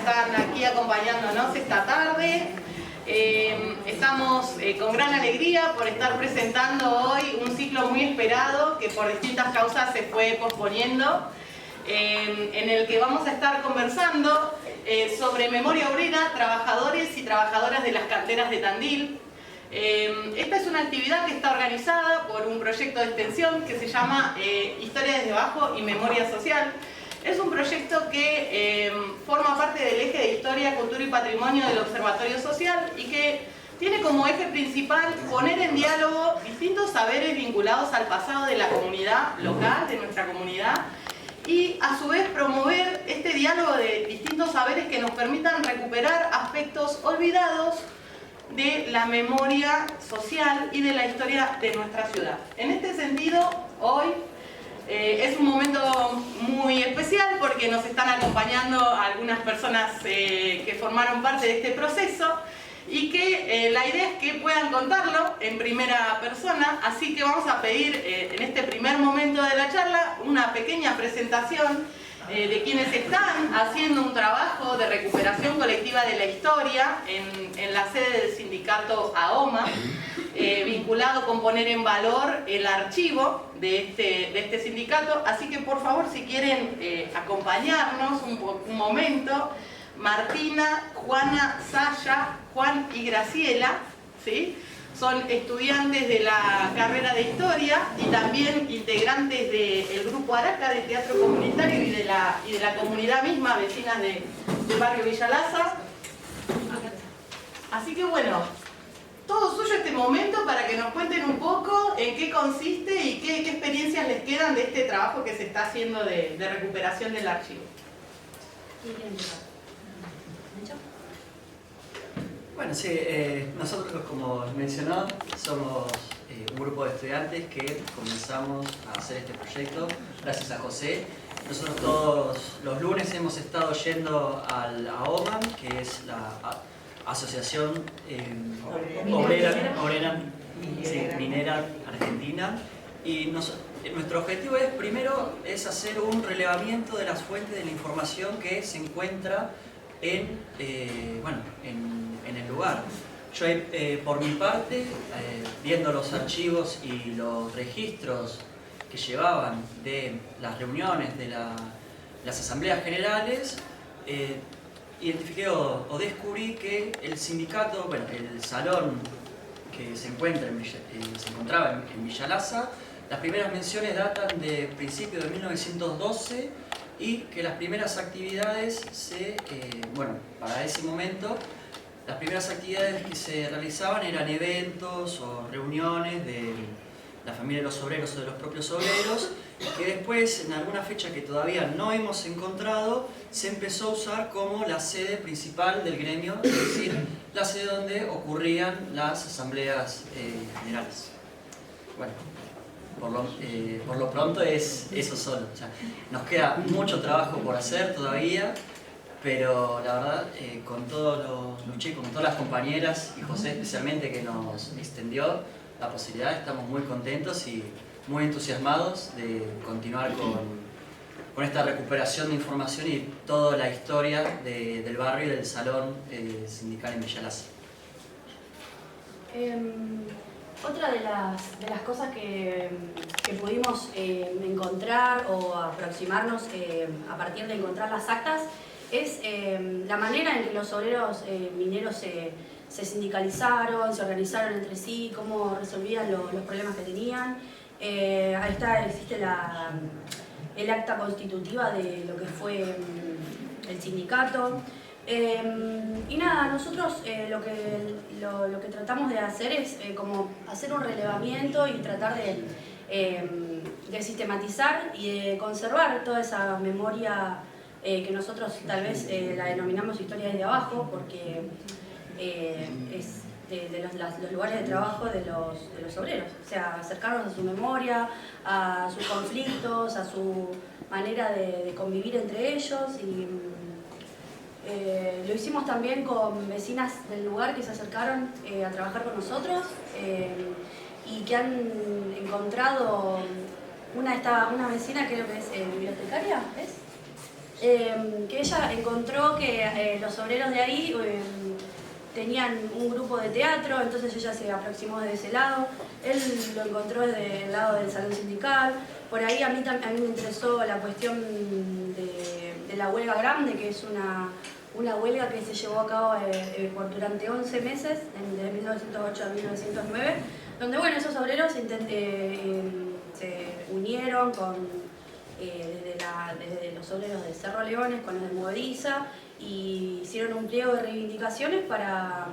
están aquí acompañándonos esta tarde. Estamos con gran alegría por estar presentando hoy un ciclo muy esperado que por distintas causas se fue posponiendo, en el que vamos a estar conversando sobre memoria obrera, trabajadores y trabajadoras de las canteras de Tandil. Esta es una actividad que está organizada por un proyecto de extensión que se llama Historia desde Abajo y Memoria Social. Es un proyecto que forma parte del eje de Historia, Cultura y Patrimonio del Observatorio Social y que tiene como eje principal poner en diálogo distintos saberes vinculados al pasado de la comunidad local, de nuestra comunidad, y a su vez promover este diálogo de distintos saberes que nos permitan recuperar aspectos olvidados de la memoria social y de la historia de nuestra ciudad. En este sentido, hoy es un momento muy especial porque nos están acompañando algunas personas que formaron parte de este proceso y que la idea es que puedan contarlo en primera persona, así que vamos a pedir en este primer momento de la charla una pequeña presentación de quienes están haciendo un trabajo de recuperación colectiva de la historia en la sede del sindicato AOMA, vinculado con poner en valor el archivo de este sindicato. Así que por favor, si quieren acompañarnos un momento, Martina, Juana, Saya, Juan y Graciela, ¿sí? Son estudiantes de la carrera de Historia y también integrantes del Grupo Araca de Teatro Comunitario y de la comunidad misma, vecinas del barrio Villa Lasa. Así que bueno, todo suyo este momento para que nos cuenten un poco en qué consiste y qué experiencias les quedan de este trabajo que se está haciendo de recuperación del archivo. Bueno, sí, nosotros, como mencionó, somos un grupo de estudiantes que comenzamos a hacer este proyecto gracias a José. Nosotros todos los lunes hemos estado yendo al AOMA, que es la Asociación Obrera Minera Argentina, y nuestro objetivo primero es hacer un relevamiento de las fuentes de la información que se encuentra en el lugar. Yo, por mi parte, viendo los archivos y los registros que llevaban de las reuniones de las asambleas generales, identifiqué o descubrí que el sindicato, bueno, el salón que se encontraba en Villa Lasa, las primeras menciones datan de principios de 1912 y que las primeras actividades para ese momento, las primeras actividades que se realizaban eran eventos o reuniones de la familia de los obreros o de los propios obreros, que después, en alguna fecha que todavía no hemos encontrado, se empezó a usar como la sede principal del gremio, es decir, la sede donde ocurrían las asambleas generales. Bueno, por lo pronto es eso solo. O sea, nos queda mucho trabajo por hacer todavía, pero la verdad, con todos los chicos, con todas las compañeras y José especialmente que nos extendió la posibilidad, estamos muy contentos y muy entusiasmados de continuar con esta recuperación de información y toda la historia del barrio y del salón sindical en Villa Lasa. Otra de las cosas que pudimos encontrar o aproximarnos a partir de encontrar las actas es la manera en que los obreros mineros se sindicalizaron, se organizaron entre sí, cómo resolvían los problemas que tenían. Ahí existe el acta constitutiva de lo que fue el sindicato. Y nada, nosotros lo que tratamos de hacer es como hacer un relevamiento y tratar de sistematizar y de conservar toda esa memoria que nosotros tal vez la denominamos historia desde abajo, porque es de los lugares de trabajo de los obreros, o sea, acercarnos a su memoria, a sus conflictos, a su manera de convivir entre ellos. Y lo hicimos también con vecinas del lugar que se acercaron a trabajar con nosotros y que han encontrado una vecina, creo que es bibliotecaria, ¿es? que ella encontró que los obreros de ahí tenían un grupo de teatro, entonces ella se aproximó desde ese lado, él lo encontró desde el lado del salón sindical. Por ahí a mí me interesó la cuestión de la huelga grande, que es una huelga que se llevó a cabo durante 11 meses, de 1908 a 1909, donde bueno, esos obreros se unieron desde los obreros de Cerro Leones con los de Movediza y hicieron un pliego de reivindicaciones para,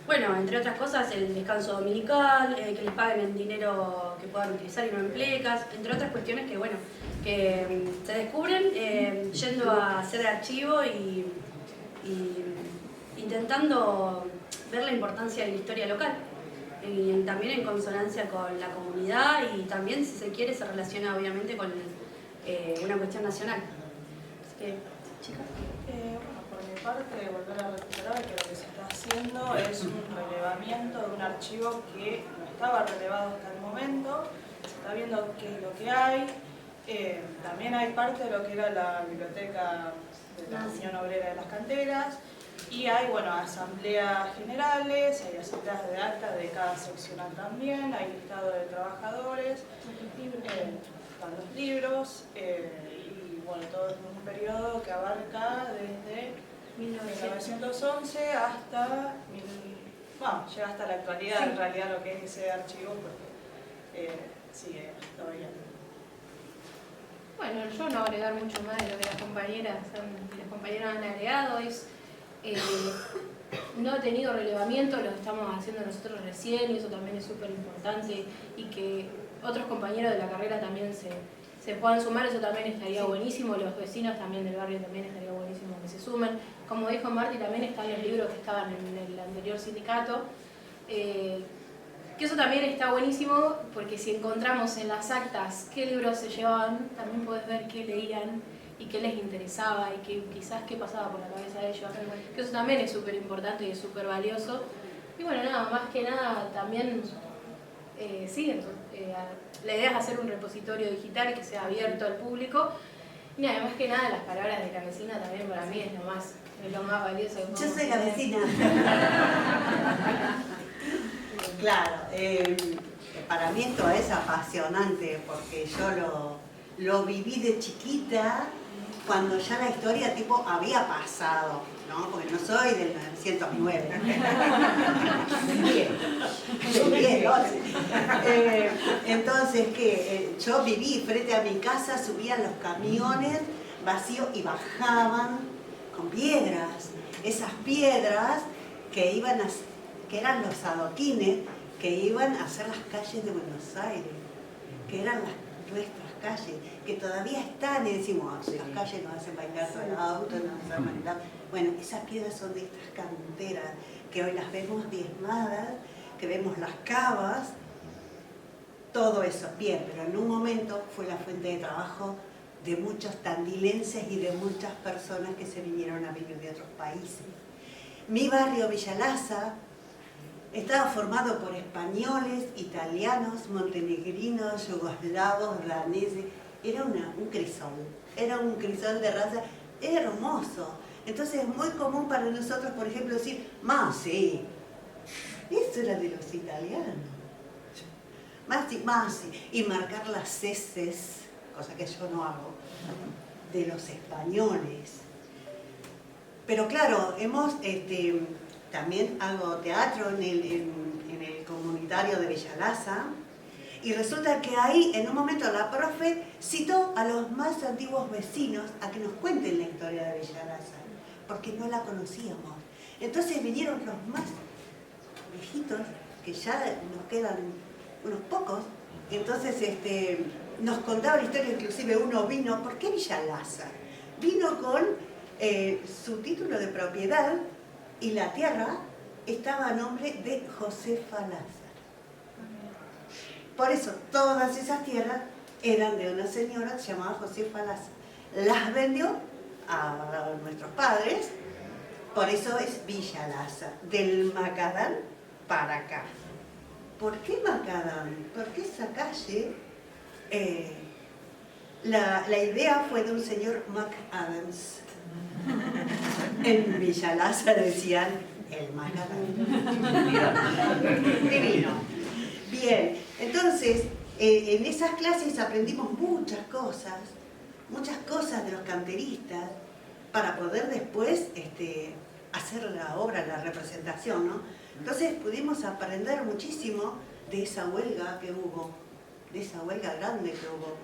bueno, entre otras cosas, el descanso dominical, que les paguen el dinero que puedan utilizar y no en plecas, entre otras cuestiones que, bueno, que se descubren yendo a hacer archivo y intentando ver la importancia de la historia local. Y también en consonancia con la comunidad y también, si se quiere, se relaciona obviamente con una cuestión nacional. Así que, chicas. Bueno, por mi parte, volver a recuperar que lo que se está haciendo es un relevamiento de un archivo que no estaba relevado hasta el momento. Se está viendo qué es lo que hay. También hay parte de lo que era la biblioteca de la Unión Obrera de las Canteras. Y hay, bueno, asambleas generales, hay asambleas de actas de cada seccional también, hay listado de trabajadores, están los libros, y bueno, todo es un periodo que abarca desde 1911 hasta, llega hasta la actualidad, sí. En realidad lo que es ese archivo, porque sigue todavía. Bueno, yo no voy a agregar mucho más de lo que las compañeras han agregado. No ha tenido relevamiento, lo estamos haciendo nosotros recién y eso también es súper importante, y que otros compañeros de la carrera también se puedan sumar, eso también estaría buenísimo. Los vecinos también del barrio también estaría buenísimo que se sumen. Como dijo Marti, también están los libros que estaban en el anterior sindicato, que eso también está buenísimo, porque si encontramos en las actas qué libros se llevaban, también podés ver qué leían y qué les interesaba y quizás qué pasaba por la cabeza de ellos, que eso también es súper importante y es súper valioso. Y bueno, nada, más que nada también la idea es hacer un repositorio digital que sea abierto al público, y nada, más que nada las palabras de la vecina también para mí es lo más valioso que yo soy la vecina. Claro, para mí esto es apasionante porque yo lo viví de chiquita, cuando ya la historia tipo había pasado, ¿no? Porque no soy del 909. Entonces, yo viví frente a mi casa, subían los camiones vacíos y bajaban con piedras. Esas piedras que eran los adoquines que iban a hacer las calles de Buenos Aires, que eran nuestras calles, que todavía están, y decimos, las calles nos hacen bailar todo el auto, nos hacen bailar. Bueno, esas piedras son de estas canteras, que hoy las vemos diezmadas, que vemos las cavas, todo eso, bien, pero en un momento fue la fuente de trabajo de muchos tandilenses y de muchas personas que se vinieron a vivir de otros países. Mi barrio, Villa Lasa, estaba formado por españoles, italianos, montenegrinos, yugoslavos, daneses. Era un crisol de raza, era hermoso. Entonces es muy común para nosotros, por ejemplo, decir, sí, eso era de los italianos. Sí, y marcar las heces, cosa que yo no hago, de los españoles. Pero claro, también hago teatro en el comunitario de Villa Lasa, y resulta que ahí en un momento la profe citó a los más antiguos vecinos a que nos cuenten la historia de Villa Lasa, porque no la conocíamos. Entonces vinieron los más viejitos, que ya nos quedan unos pocos, entonces nos contaba la historia, inclusive uno vino, ¿por qué Villa Lasa? Vino con su título de propiedad, y la tierra estaba a nombre de Josefa Lázaro. Por eso todas esas tierras eran de una señora que se llamaba Josefa Lázaro. Las vendió a nuestros padres, por eso es Villa Lázaro, del Macadán para acá. ¿Por qué Macadán? Porque esa calle La idea fue de un señor McAdams. En Villa Lázaro decían el McAdams. Divino. Bien, entonces en esas clases aprendimos muchas cosas de los canteristas para poder después hacer la obra, la representación, ¿no? Entonces pudimos aprender muchísimo de esa huelga que hubo, de esa huelga grande que hubo,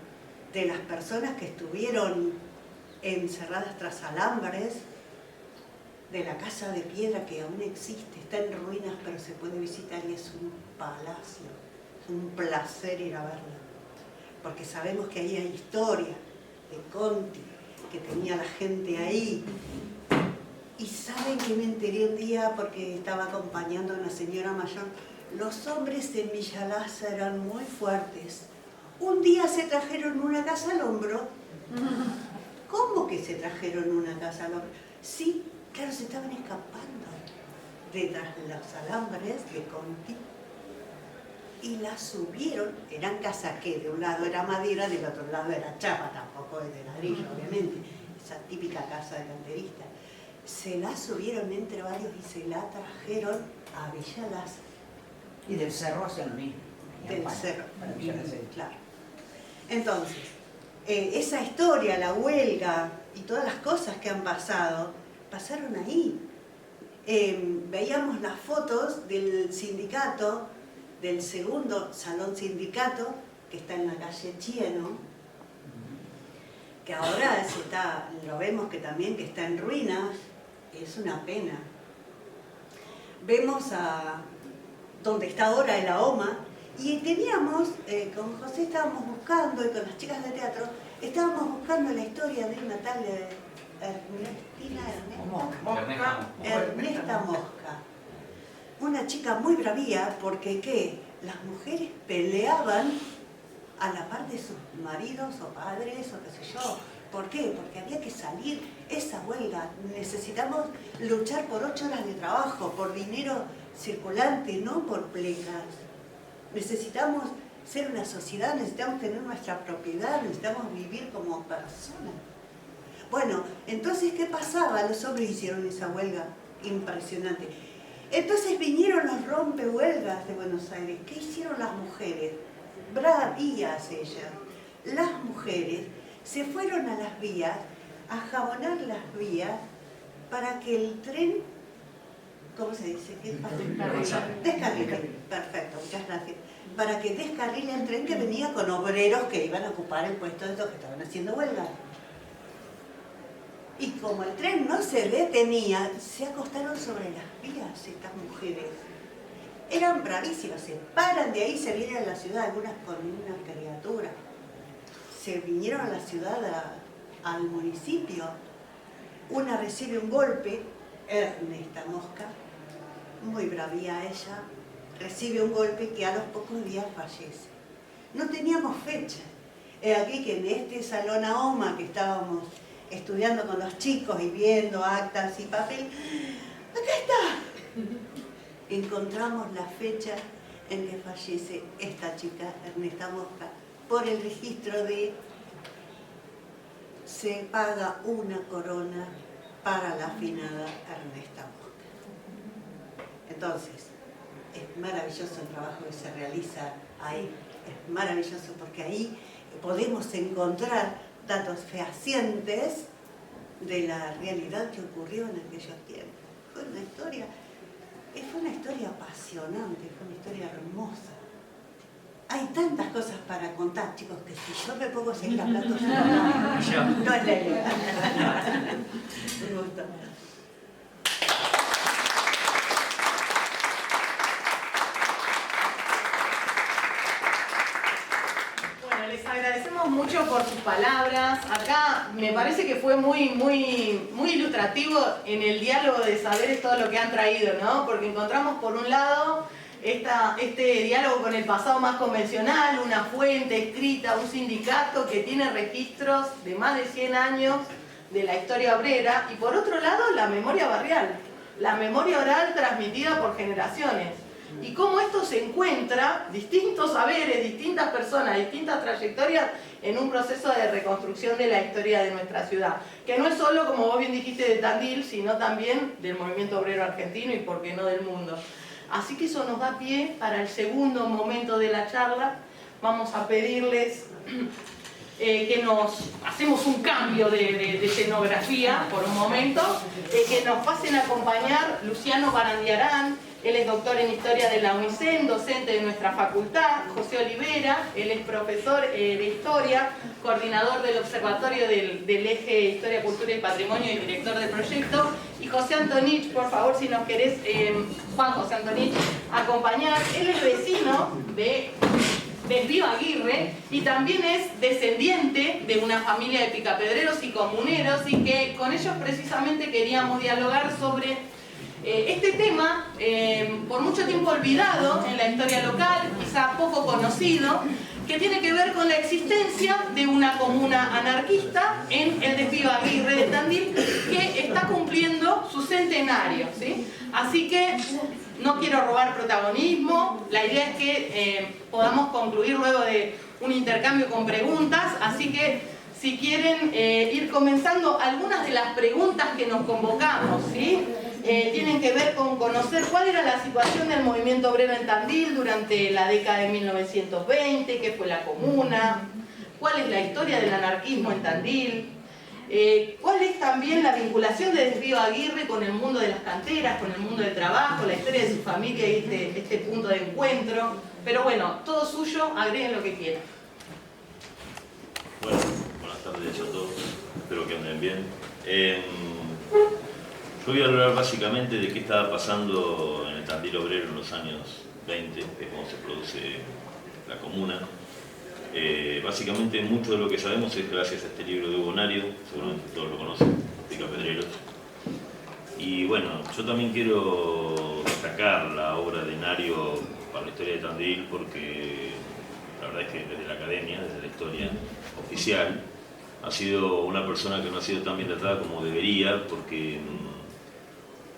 de las personas que estuvieron encerradas tras alambres, de la casa de piedra que aún existe, está en ruinas pero se puede visitar y es un palacio, es un placer ir a verla, porque sabemos que ahí hay historia de Conti, que tenía la gente ahí. Y saben que me enteré un día porque estaba acompañando a una señora mayor, los hombres en Villa Lázaro eran muy fuertes. Un día se trajeron una casa al hombro. ¿Cómo que se trajeron una casa al hombro? Sí, claro, se estaban escapando detrás de los alambres de Conti y la subieron. Eran casas que de un lado era madera, del otro lado era chapa, tampoco es de ladrillo, obviamente, esa típica casa de canterista. Se la subieron entre varios y se la trajeron a Villa Lázaro. Y del cerro hacia el mismo. Del cerro, Para Villa Lázaro. claro. Entonces, esa historia, la huelga y todas las cosas que han pasado, pasaron ahí. Veíamos las fotos del sindicato, del segundo salón sindicato, que está en la calle Chieno, que ahora lo vemos que también que está en ruinas, es una pena. Vemos donde está ahora el AOMA, y teníamos, con José estábamos buscando, y con las chicas de teatro, estábamos buscando la historia de una tal Ernesta Mosca. Una chica muy bravía, porque ¿qué? Las mujeres peleaban a la par de sus maridos o padres o qué sé yo. ¿Por qué? Porque había que salir esa huelga. Necesitamos luchar por 8 horas de trabajo, por dinero circulante, no por plecas. Necesitamos ser una sociedad, necesitamos tener nuestra propiedad, necesitamos vivir como personas. Bueno, entonces, ¿qué pasaba? Los hombres hicieron esa huelga impresionante. Entonces vinieron los rompehuelgas de Buenos Aires. ¿Qué hicieron las mujeres? Bravías ellas. Las mujeres se fueron a las vías, a jabonar las vías, para que el tren, ¿cómo se dice? Descarrile. Perfecto, muchas gracias. Para que descarrile el tren que venía con obreros que iban a ocupar el puesto de los que estaban haciendo huelga. Y como el tren no se detenía, se acostaron sobre las vías estas mujeres. Eran bravísimas, se paran de ahí, se vienen a la ciudad, algunas con una criatura. Se vinieron a la ciudad, al municipio. Una recibe un golpe, Ernesta Mosca, muy bravía ella, recibe un golpe que a los pocos días fallece. No teníamos fecha. Aquí que en este salón AOMA que estábamos estudiando con los chicos y viendo actas y papel, ¡acá está! Encontramos la fecha en que fallece esta chica, Ernesta Mosca, por el registro de se paga una corona para la afinada Ernesta Mosca. Entonces, es maravilloso el trabajo que se realiza ahí, es maravilloso porque ahí podemos encontrar datos fehacientes de la realidad que ocurrió en aquellos tiempos. Fue una historia apasionante, fue una historia hermosa. Hay tantas cosas para contar, chicos, que si yo me pongo a seguir hablando, no es la idea. Me gusta. Les agradecemos mucho por sus palabras. Acá me parece que fue muy ilustrativo en el diálogo de saberes todo lo que han traído, ¿no? Porque encontramos por un lado este diálogo con el pasado más convencional, una fuente escrita, un sindicato que tiene registros de más de 100 años de la historia obrera, y por otro lado la memoria barrial, la memoria oral transmitida por generaciones. Y cómo esto se encuentra, distintos saberes, distintas personas, distintas trayectorias, en un proceso de reconstrucción de la historia de nuestra ciudad, que no es solo, como vos bien dijiste, de Tandil, sino también del movimiento obrero argentino y por qué no del mundo. Así que eso nos da pie para el segundo momento de la charla. Vamos a pedirles que hacemos un cambio de escenografía por un momento, que nos pasen a acompañar Luciano Barandiarán. Él es doctor en Historia de la UNICEN, docente de nuestra facultad. José Olivera, él es profesor de Historia, coordinador del Observatorio del Eje Historia, Cultura y Patrimonio y director del proyecto. Y José Antonich, por favor, si nos querés, Juan José Antonich, acompañar. Él es vecino de Desvío Aguirre y también es descendiente de una familia de picapedreros y comuneros, y que con ellos precisamente queríamos dialogar sobre este tema, por mucho tiempo olvidado en la historia local, quizá poco conocido, que tiene que ver con la existencia de una comuna anarquista en el Desvío Aguirre de Tandil, que está cumpliendo su centenario, ¿sí? Así que no quiero robar protagonismo, la idea es que podamos concluir luego de un intercambio con preguntas, así que si quieren ir comenzando, algunas de las preguntas que nos convocamos, ¿sí? Tienen que ver con conocer cuál era la situación del movimiento obrero en Tandil durante la década de 1920, qué fue la comuna, cuál es la historia del anarquismo en Tandil, cuál es también la vinculación de Desvío Aguirre con el mundo de las canteras, con el mundo del trabajo, la historia de su familia y este punto de encuentro. Pero bueno, todo suyo, agreguen lo que quieran. Bueno, buenas tardes a todos, espero que anden bien. Yo voy a hablar básicamente de qué estaba pasando en el Tandil obrero en los años 20, que es cuando se produce la comuna. Básicamente mucho de lo que sabemos es gracias a este libro de Hugo Nario, seguramente todos lo conocen, Picapedreros. Y bueno, yo también quiero destacar la obra de Nario para la historia de Tandil, porque la verdad es que desde la academia, desde la historia oficial, ha sido una persona que no ha sido tan bien tratada como debería, porque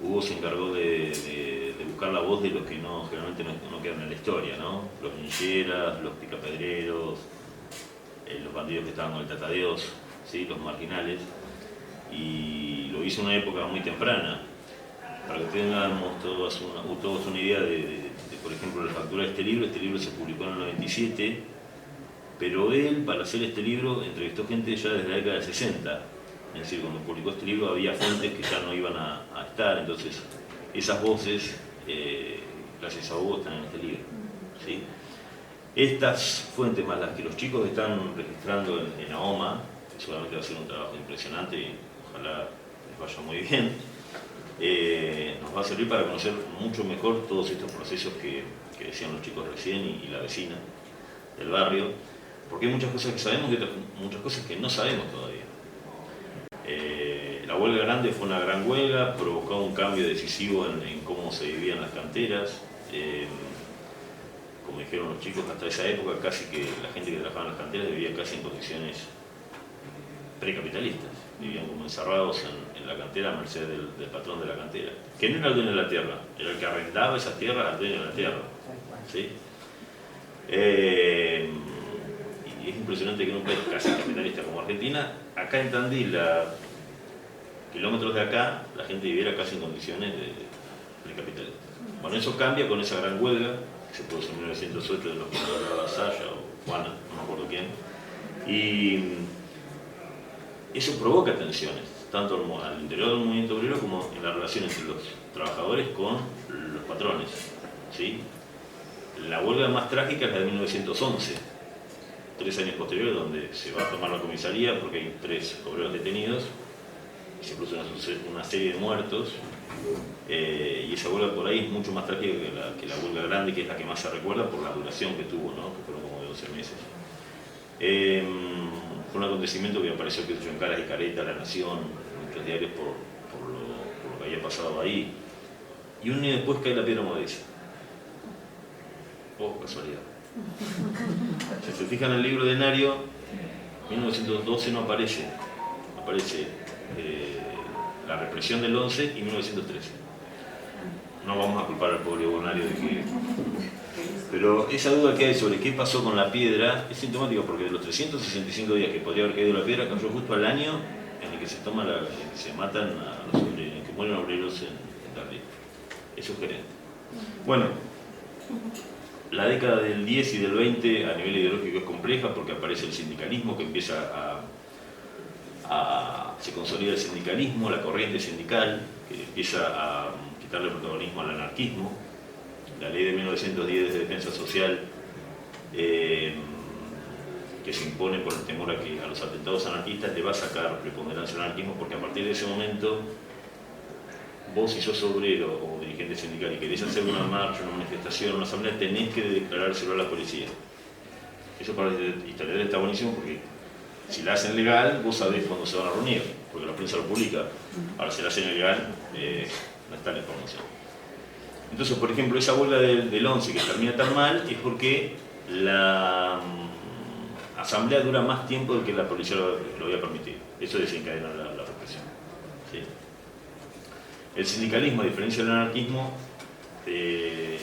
Hugo se encargó de buscar la voz de los que generalmente no quedan en la historia, ¿no? Los nincheras, los picapedreros, los bandidos que estaban con el Tatadeos, ¿sí? Los marginales, y lo hizo en una época muy temprana. Para que tengamos todos una idea de, por ejemplo, la factura de este libro se publicó en el 97, pero él, para hacer este libro, entrevistó gente ya desde la década del 60. Es decir, cuando publicó este libro había fuentes que ya no iban a estar, entonces esas voces, gracias a Hugo, están en este libro, ¿sí? Estas fuentes, más las que los chicos están registrando en AOMA, que seguramente va a ser un trabajo impresionante y ojalá les vaya muy bien, nos va a servir para conocer mucho mejor todos estos procesos que decían los chicos recién y la vecina del barrio, porque hay muchas cosas que sabemos y otras muchas cosas que no sabemos todavía. La huelga grande fue una gran huelga, provocó un cambio decisivo en cómo se vivían las canteras. Como dijeron los chicos, hasta esa época casi que la gente que trabajaba en las canteras vivía casi en condiciones precapitalistas. Vivían como encerrados en la cantera a merced del patrón de la cantera, que no era el dueño de la tierra, era el que arrendaba esas tierras al dueño de la tierra, ¿sí? Y es impresionante que en un país casi capitalista como Argentina, acá en Tandil, a kilómetros de acá, la gente viviera casi en condiciones de capitalistas. Bueno, eso cambia con esa gran huelga que se produjo en 1908 de los que hablaba Saya o Juana, no me acuerdo quién, y eso provoca tensiones, tanto al interior del movimiento obrero como en la relación entre los trabajadores con los patrones, ¿sí? La huelga más trágica es la de 1911, 3 años posteriores, donde se va a tomar la comisaría porque hay 3 obreros detenidos y se produce una serie de muertos, y esa huelga por ahí es mucho más trágica que la huelga grande, que es la que más se recuerda por la duración que tuvo, ¿no? Que fueron como de 12 meses. Fue un acontecimiento que apareció en Caras y Caretas, La Nación, en muchos diarios por lo que había pasado ahí. Y un año después cae la piedra Modesa. Oh, casualidad. Si se fijan en el libro de Nario, 1912 no aparece. Aparece la represión del 11 y 1913. no vamos a culpar al pobre bonario de que... Pero esa duda que hay sobre qué pasó con la piedra es sintomática porque de los 365 días que podría haber caído la piedra, cayó justo al año en el que se toma en el que se matan a los obreros, en el que mueren obreros en Tandil. Es sugerente. Bueno, la década del 10 y del 20 a nivel ideológico es compleja porque aparece el sindicalismo que empieza se consolida el sindicalismo, la corriente sindical, que empieza a quitarle protagonismo al anarquismo. La ley de 1910 de defensa social que se impone por el temor a los atentados anarquistas le va a sacar preponderancia al anarquismo porque a partir de ese momento vos si sos obrero o dirigente sindical y querés hacer una marcha, una manifestación, una asamblea, tenés que declarárselo a la policía. Eso para los historiadores está buenísimo porque si la hacen legal, vos sabés cuándo se van a reunir, porque la prensa lo publica. Ahora, si la hacen ilegal, no está la información. Entonces, por ejemplo, esa huelga del 11 que termina tan mal es porque la asamblea dura más tiempo del que la policía lo había permitido. Eso desencadena la represión. ¿Sí? El sindicalismo, a diferencia del anarquismo,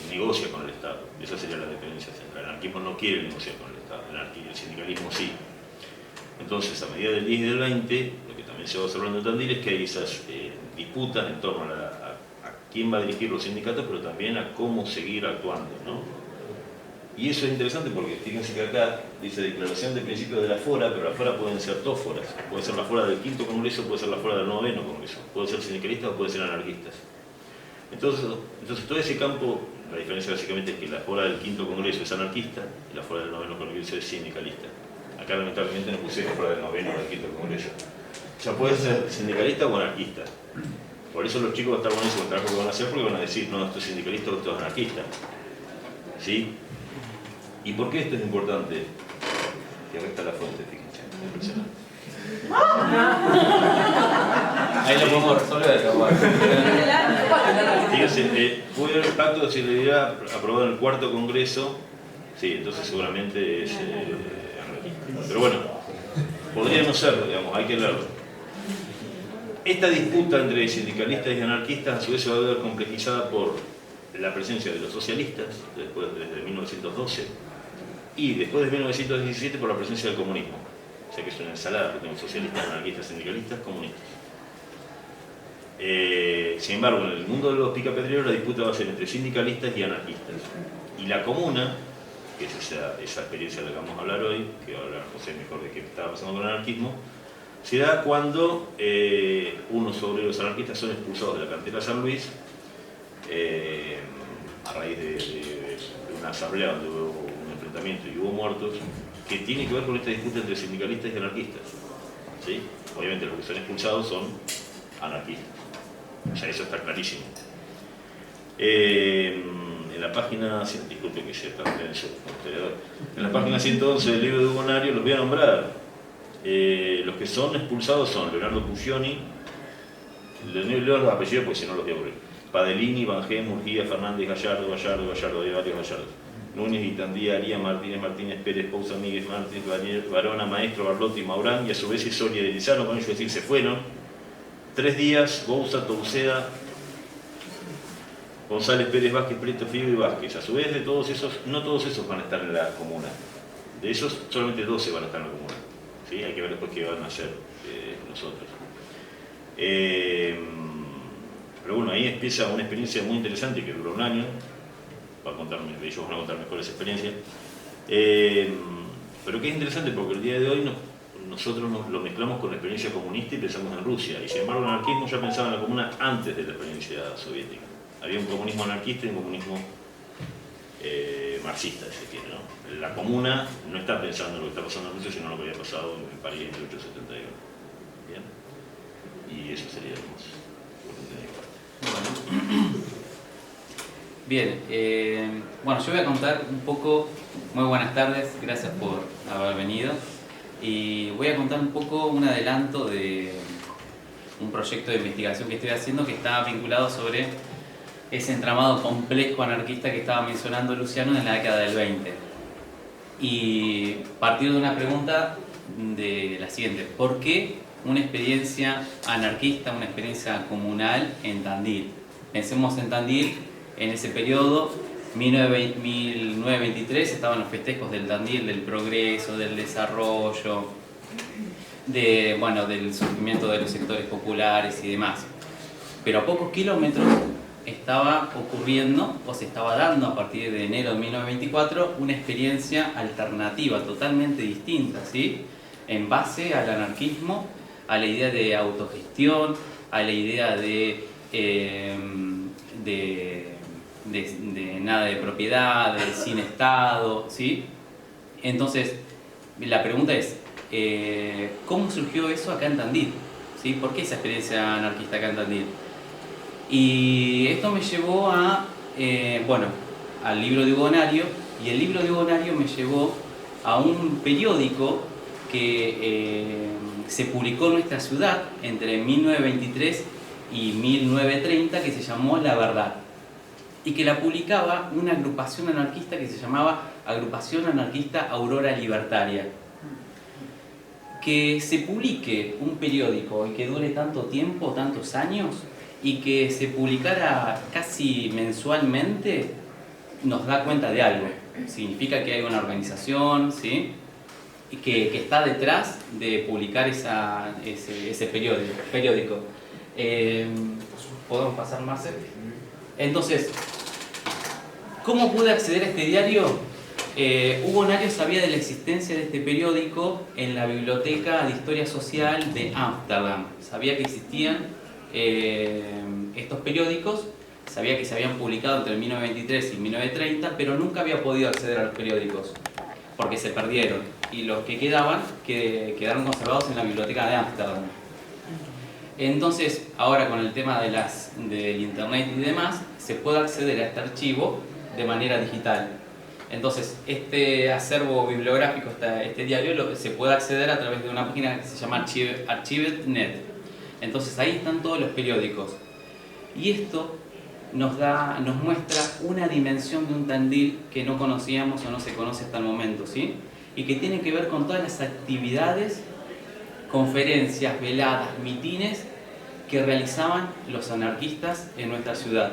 negocia con el Estado. Esa sería la diferencia central. El anarquismo no quiere negociar con el Estado, el sindicalismo sí. Entonces, a medida del 10 y del 20, lo que también se va observando en Tandil es que hay esas disputas en torno a quién va a dirigir los sindicatos, pero también a cómo seguir actuando, ¿no? Y eso es interesante porque fíjense que acá dice declaración de principios de la fora, pero la fora pueden ser dos foras. Puede ser la fora del 5º Congreso, puede ser la fora del 9º Congreso. Puede ser sindicalistas o puede ser anarquistas. Entonces todo ese campo, la diferencia básicamente es que la fora del 5º Congreso es anarquista y la fora del 9º Congreso es sindicalista. Acá lamentablemente no pusieron fuera del 9º o del 5º Congreso. O sea, puede ser sindicalista o anarquista. Por eso los chicos van a estar buenísimos el trabajo que van a hacer porque van a decir, no, esto es sindicalista o esto es anarquista. ¿Sí? ¿Y por qué esto es importante? Que acá está la fuente, fíjense. Ahí lo podemos resolver, capaz. Fíjense, fue el pacto de solidaridad aprobado en el 4º Congreso. Sí, entonces seguramente es anarquista. Pero bueno, podría no serlo, digamos, hay que leerlo. Esta disputa entre sindicalistas y anarquistas a su vez se va a ver complejizada por la presencia de los socialistas, desde 1912, y después de 1917 por la presencia del comunismo. O sea que es una ensalada, porque tenemos socialistas, anarquistas, sindicalistas, comunistas. Sin embargo, en el mundo de los picapedreros la disputa va a ser entre sindicalistas y anarquistas. Y la comuna, que es esa experiencia de la que vamos a hablar hoy, que va a hablar José mejor de qué estaba pasando con el anarquismo, se da cuando unos obreros anarquistas son expulsados de la cantera San Luis a raíz de una asamblea donde hubo un enfrentamiento y hubo muertos, que tiene que ver con esta disputa entre sindicalistas y anarquistas. ¿Sí? Obviamente los que son expulsados son anarquistas. O sea, eso está clarísimo. En la página, disculpe que sea tan denso, en la página 111 del libro de Bonario los voy a nombrar. Los que son expulsados son Leonardo Puccioni, leo los apellidos porque si no los voy a aburrir. Padellini, Bangé, Murguía, Fernández, Gallardo, hay varios Gallardos. Núñez, Itandía, Aría, Martínez, Pérez, Pousa, Míguez, Martínez, Varona, Maestro, Barlotti, Maurán, y a su vez Soria de Lizano, con ellos decir, se fueron. 3 días, Bouza, Touceda, González, Pérez, Vázquez, Prieto, Frío y Vázquez. A su vez, de todos esos, no todos esos van a estar en la comuna. De esos, solamente 12 van a estar en la comuna. ¿Sí? Hay que ver después qué van a hacer nosotros. Pero bueno, ahí empieza una experiencia muy interesante que duró un año. Ellos van a contar mejor esa experiencia. Pero que es interesante porque el día de hoy nosotros lo mezclamos con la experiencia comunista y pensamos en Rusia. Y sin embargo el anarquismo ya pensaba en la comuna antes de la experiencia soviética. Había un comunismo anarquista y un comunismo marxista, si se quiere, ¿no? La comuna no está pensando en lo que está pasando en Rusia, sino en lo que había pasado en París en 1871. ¿Bien? Y eso sería lo más importante de mi parte. Bien, bueno, yo voy a contar un poco, muy buenas tardes, gracias por haber venido, y voy a contar un poco un adelanto de un proyecto de investigación que estoy haciendo que está vinculado sobre ese entramado complejo anarquista que estaba mencionando Luciano en la década del 20. Y partir de una pregunta de la siguiente: ¿por qué una experiencia anarquista, una experiencia comunal en Tandil? Pensemos en Tandil, en ese periodo, 1923, estaban los festejos del Tandil, del progreso, del desarrollo, del surgimiento de los sectores populares y demás. Pero a pocos kilómetros estaba ocurriendo, o se estaba dando a partir de enero de 1924, una experiencia alternativa, totalmente distinta, ¿sí? En base al anarquismo, a la idea de autogestión, a la idea de nada de propiedad, de sin Estado, ¿sí? Entonces, la pregunta es, ¿cómo surgió eso acá en Tandil? ¿Sí? ¿Por qué esa experiencia anarquista acá en Tandil? Y esto me llevó al libro de Hugo Nario, y el libro de Hugo Nario me llevó a un periódico que se publicó en nuestra ciudad entre 1923 y 1930, que se llamó La Verdad, y que la publicaba una agrupación anarquista que se llamaba Agrupación Anarquista Aurora Libertaria. Que se publique un periódico y que dure tanto tiempo, tantos años, y que se publicara casi mensualmente, nos da cuenta de algo. Significa que hay una organización, ¿sí? Y que está detrás de publicar ese periódico. ¿Podemos pasar, Marcel? Entonces, ¿cómo pude acceder a este diario? Hugo Nario sabía de la existencia de este periódico en la Biblioteca de Historia Social de Ámsterdam. Sabía que existían estos periódicos, sabía que se habían publicado entre 1923 y 1930, pero nunca había podido acceder a los periódicos porque se perdieron, y los que quedaron conservados en la Biblioteca de Ámsterdam. Entonces, ahora con el tema del internet y demás, se puede acceder a este archivo de manera digital. Entonces, este acervo bibliográfico, este diario, se puede acceder a través de una página que se llama Archivet.net. Entonces, ahí están todos los periódicos. Y esto nos muestra una dimensión de un Tandil que no conocíamos o no se conoce hasta el momento, ¿sí? Y que tiene que ver con todas las actividades, conferencias, veladas, mitines que realizaban los anarquistas en nuestra ciudad.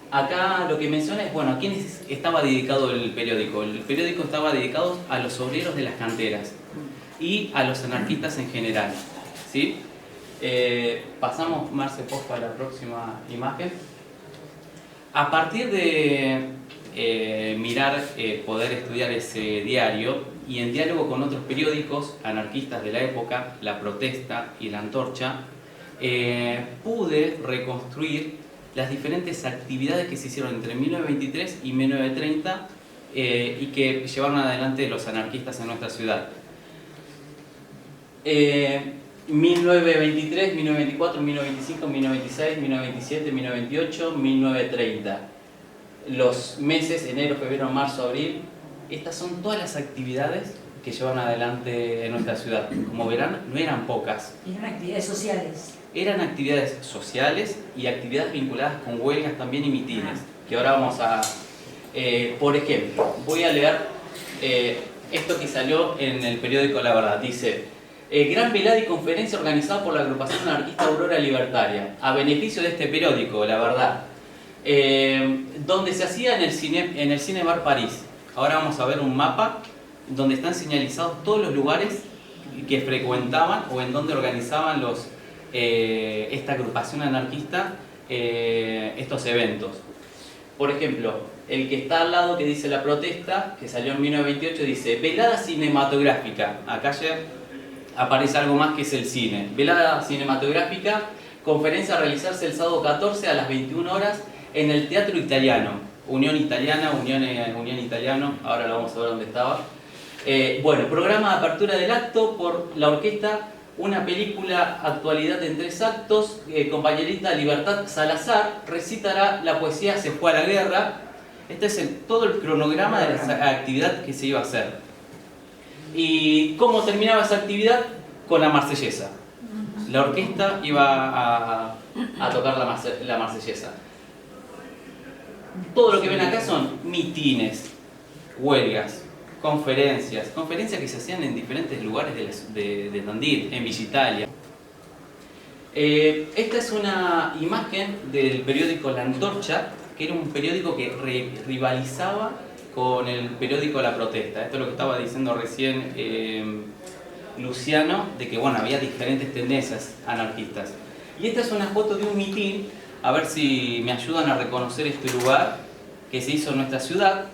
Acá lo que menciona es, ¿a quiénes estaba dedicado el periódico? El periódico estaba dedicado a los obreros de las canteras y a los anarquistas en general, ¿sí? Pasamos, Marce, porfa, a la próxima imagen. A partir de poder estudiar ese diario y en diálogo con otros periódicos anarquistas de la época, La Protesta y La Antorcha, pude reconstruir las diferentes actividades que se hicieron entre 1923 y 1930 y que llevaron adelante los anarquistas en nuestra ciudad. 1923, 1924, 1925, 1926, 1927, 1928, 1930. Los meses enero, febrero, marzo, abril, estas son todas las actividades que llevan adelante en nuestra ciudad. Como verán, no eran pocas. Eran actividades sociales. Eran actividades sociales y actividades vinculadas con huelgas también y mitines, que ahora vamos a... por ejemplo, voy a leer esto que salió en el periódico La Verdad. Dice: gran velada y conferencia organizada por la agrupación anarquista Aurora Libertaria, a beneficio de este periódico, La Verdad, donde se hacía en el Cine Bar París. Ahora vamos a ver un mapa donde están señalizados todos los lugares que frecuentaban o en donde organizaban esta agrupación anarquista estos eventos. Por ejemplo, el que está al lado, que dice La Protesta, que salió en 1928, dice: velada cinematográfica. Acá ya aparece algo más, que es el cine. Velada cinematográfica, conferencia a realizarse el sábado 14 a las 21 horas en el Teatro Italiano. Unión Italiana, Unión Italiano, ahora lo vamos a ver dónde estaba. Programa de apertura del acto por la orquesta, una película Actualidad en 3 actos. Compañerita Libertad Salazar recitará la poesía Se fue a la guerra. Este es todo el cronograma de la actividad que se iba a hacer. ¿Y cómo terminaba esa actividad? Con la Marsellesa. La orquesta iba a tocar la Marsellesa. Todo lo que ven acá son mitines, huelgas, conferencias que se hacían en diferentes lugares de Tandil, en Villa Italia. Esta es una imagen del periódico La Antorcha, que era un periódico que rivalizaba con el periódico La Protesta. Esto es lo que estaba diciendo recién Luciano, de que bueno, había diferentes tendencias anarquistas. Y esta es una foto de un mitin, a ver si me ayudan a reconocer este lugar, que se hizo en nuestra ciudad,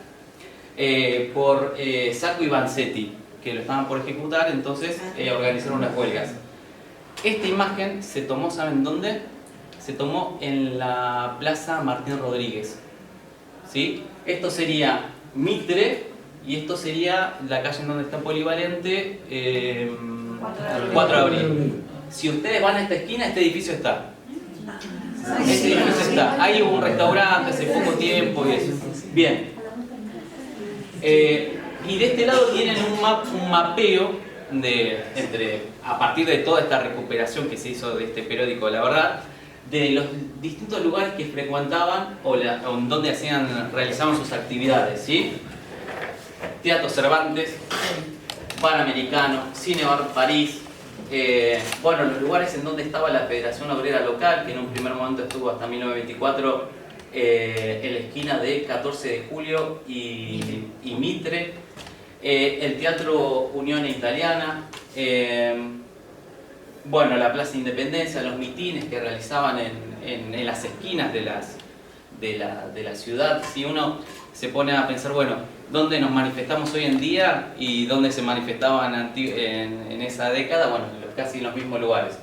por Sacco y Vanzetti, que lo estaban por ejecutar, entonces organizaron unas huelgas. Esta imagen se tomó, ¿saben dónde? Se tomó en la Plaza Martín Rodríguez, ¿sí? Esto sería Mitre y esto sería la calle en donde está Polivalente, 4 de abril. Si ustedes van a esta esquina, este edificio está. Este edificio está. Ahí hubo un restaurante hace poco tiempo y eso. Bien. Y de este lado tienen un mapeo a partir de toda esta recuperación que se hizo de este periódico, la verdad, de los distintos lugares que frecuentaban o donde realizaban sus actividades, ¿sí? Teatro Cervantes, Panamericano, Cine Bar París, bueno, los lugares en donde estaba la Federación Obrera Local, que en un primer momento estuvo hasta 1924 en la esquina de 14 de Julio y Mitre, el Teatro Unión Italiana, bueno, la Plaza Independencia, los mitines que realizaban en las esquinas de la ciudad. Si uno se pone a pensar, bueno, ¿dónde nos manifestamos hoy en día y dónde se manifestaban en esa década? Bueno, casi en los mismos lugares.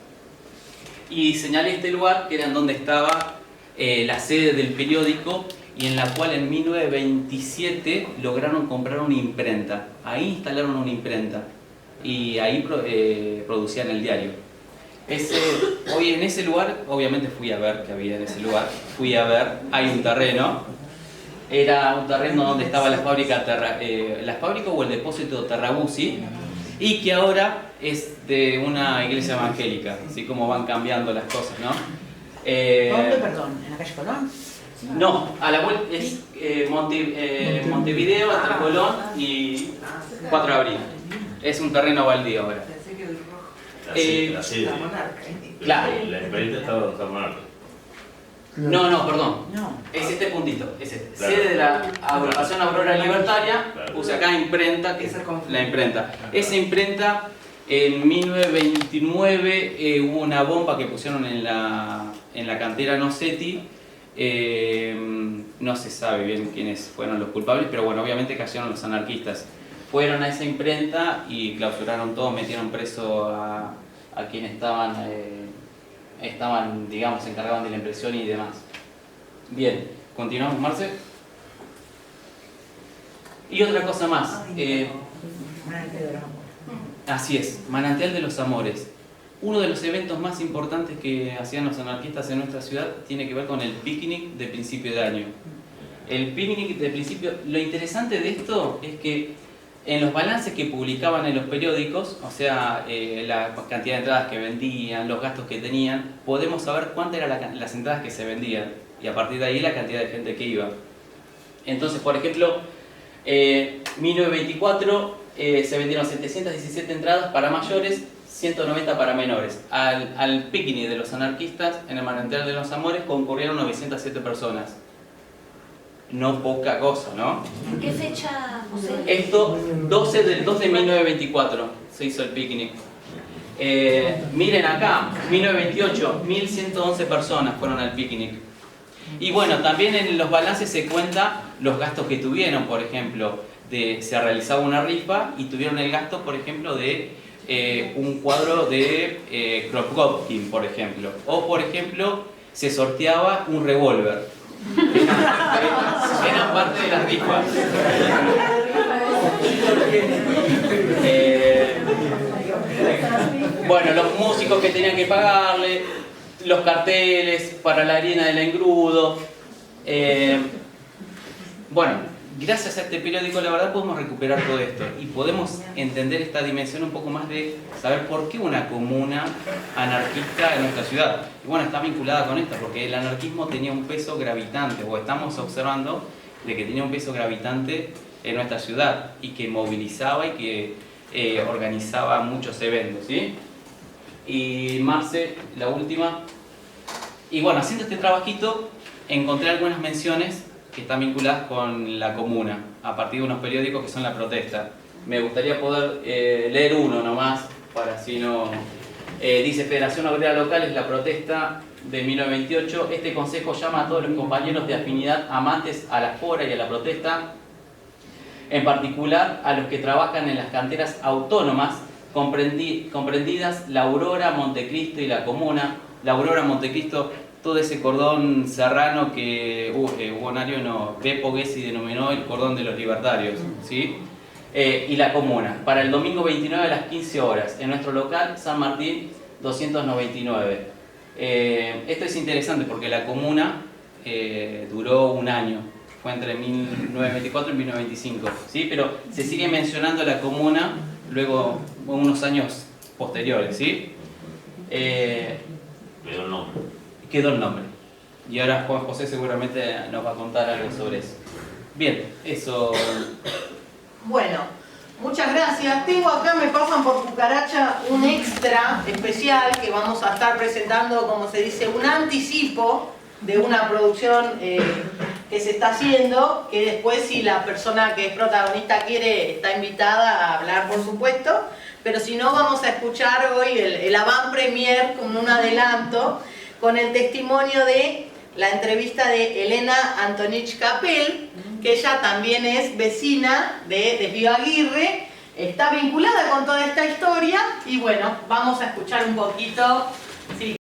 Y señalé este lugar, que era en donde estaba la sede del periódico, y en la cual en 1927 lograron comprar una imprenta. Ahí instalaron una imprenta y ahí producían el diario. Hoy en ese lugar, obviamente fui a ver qué había en ese lugar, hay un terreno, era un terreno donde estaba la fábrica o el depósito Terrabuzzi, y que ahora es de una iglesia evangélica, así como van cambiando las cosas, ¿no? ¿Dónde, perdón? ¿En la calle Colón? No, a la vuelta es Montevideo, entre Colón y 4 de abril. Es un terreno baldío ahora. La sede. Claro. La imprenta estaba en San Bernardo. No, perdón. No. Es este puntito, es este. Claro. Sede de la Agrupación Aurora Libertaria, Claro. puse acá imprenta, que es la imprenta. Esa imprenta, en 1929 hubo una bomba que pusieron en la cantera Nocetti. No se sabe bien quiénes fueron los culpables, pero bueno, obviamente cayeron los anarquistas. Fueron a esa imprenta y clausuraron todo, metieron preso a quienes estaban, digamos, se encargaban de la impresión y demás. Bien, continuamos, Marce. Y otra cosa más. Así es, Manantial de los Amores. Uno de los eventos más importantes que hacían los anarquistas en nuestra ciudad tiene que ver con el picnic de principio de año. El picnic de principio, lo interesante de esto es que en los balances que publicaban en los periódicos, o sea, la cantidad de entradas que vendían, los gastos que tenían, podemos saber cuántas eran las entradas que se vendían y a partir de ahí la cantidad de gente que iba. Entonces, por ejemplo, 1924 se vendieron 717 entradas para mayores, 190 para menores. Al picnic de los anarquistas en el Manantial de los Amores concurrieron 907 personas. No poca cosa, ¿no? ¿En qué fecha, José? Esto, 12 del 2 de 1924 se hizo el picnic. Miren acá, 1928, 1111 personas fueron al picnic. Y bueno, también en los balances se cuenta los gastos que tuvieron, por ejemplo, se realizaba una rifa y tuvieron el gasto, por ejemplo, de un cuadro de Kropotkin, por ejemplo. O, por ejemplo, se sorteaba un revólver. Eran parte de las rifas. Bueno, los músicos que tenían que pagarle, los carteles para la harina del engrudo. Bueno, gracias a este periódico la verdad podemos recuperar todo esto y podemos entender esta dimensión un poco más de saber por qué una comuna anarquista en nuestra ciudad. Y bueno, está vinculada con esto porque el anarquismo tenía un peso gravitante, o estamos observando de que tenía un peso gravitante en nuestra ciudad y que movilizaba y que organizaba muchos eventos, ¿sí? Y Marce, la última. Y bueno, haciendo este trabajito encontré algunas menciones que están vinculadas con la comuna, a partir de unos periódicos que son La Protesta. Me gustaría poder leer uno nomás, para así no... dice: Federación Obrera Local es La Protesta de 1928. Este consejo llama a todos los compañeros de afinidad amantes a la fora y a la protesta, en particular a los que trabajan en las canteras autónomas comprendidas la Aurora, Montecristo y la Comuna. La Aurora, Montecristo, todo ese cordón serrano que Hugo Nario Beppo Gessi denominó el cordón de los libertarios, ¿sí? Y la Comuna, para el domingo 29 a las 15 horas, en nuestro local San Martín 299. Esto es interesante porque la Comuna duró un año, fue entre 1924 y 1925, ¿sí? Pero se sigue mencionando la Comuna luego, unos años posteriores, ¿sí? Quedó el nombre. Quedó el nombre. Y ahora Juan José seguramente nos va a contar algo sobre eso. Bien, eso... Bueno, muchas gracias. Tengo acá, me pasan por cucaracha, un extra especial que vamos a estar presentando, como se dice, un anticipo de una producción que se está haciendo, que después, si la persona que es protagonista quiere, está invitada a hablar, por supuesto, pero si no, vamos a escuchar hoy el avant premier como un adelanto, con el testimonio de la entrevista de Elena Antonich Capel, que ella también es vecina de Desvío Aguirre, está vinculada con toda esta historia, y bueno, vamos a escuchar un poquito. Sí.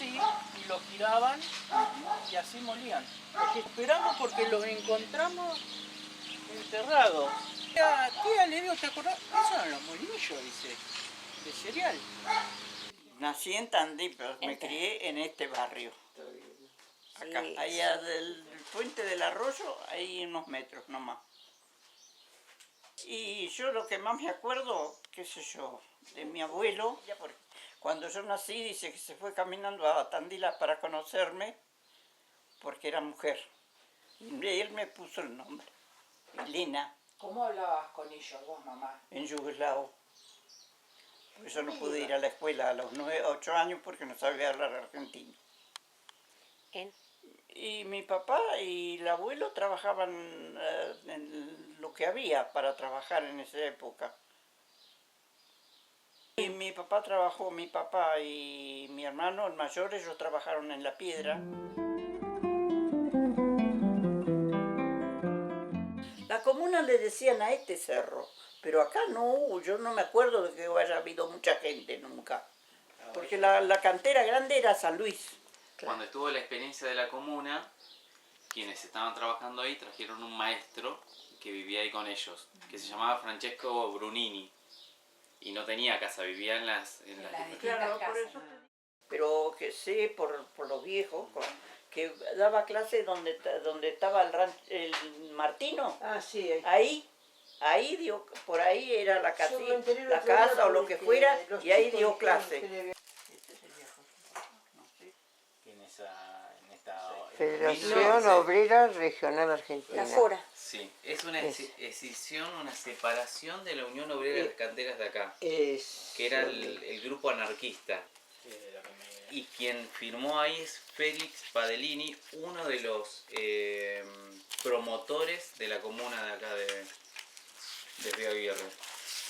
Y lo giraban y así molían. Esperamos porque los encontramos enterrados. Tía, le digo, ¿te acordás? Esos eran los molinillos, dice, de cereal. Nací en Tandil, pero me crié en este barrio. Acá, allá del puente del arroyo, hay unos metros nomás. Y yo lo que más me acuerdo, qué sé yo, de mi abuelo, cuando yo nací dice que se fue caminando a Tandila para conocerme, porque era mujer. Y él me puso el nombre, Elena. ¿Cómo hablabas con ellos vos, mamá? En yugoslavo. Porque yo no pude ir a la escuela a los 8 años porque no sabía hablar argentino. Y mi papá y el abuelo trabajaban en lo que había para trabajar en esa época. Y mi papá y mi hermano, el mayor, ellos trabajaron en la piedra. La comuna le decían a este cerro, pero acá no, yo no me acuerdo de que haya habido mucha gente nunca. Porque la cantera grande era San Luis. Cuando estuvo la experiencia de la comuna, quienes estaban trabajando ahí trajeron un maestro que vivía ahí con ellos, que se llamaba Francesco Brunini. Y no tenía casa, vivía en las Claro, por eso. Pero que sé por los viejos, que daba clases donde estaba el Martino. Ah, sí. Ahí dio, por ahí era la casa o lo que fuera, y ahí dio clase. Federación Obrera Regional Argentina. La Fora. Sí, es una escisión, una separación de la Unión Obrera de las Canteras de acá, que era el grupo anarquista. Y quien firmó ahí es Félix Padellini, uno de los promotores de la comuna de acá de Río Aguirre.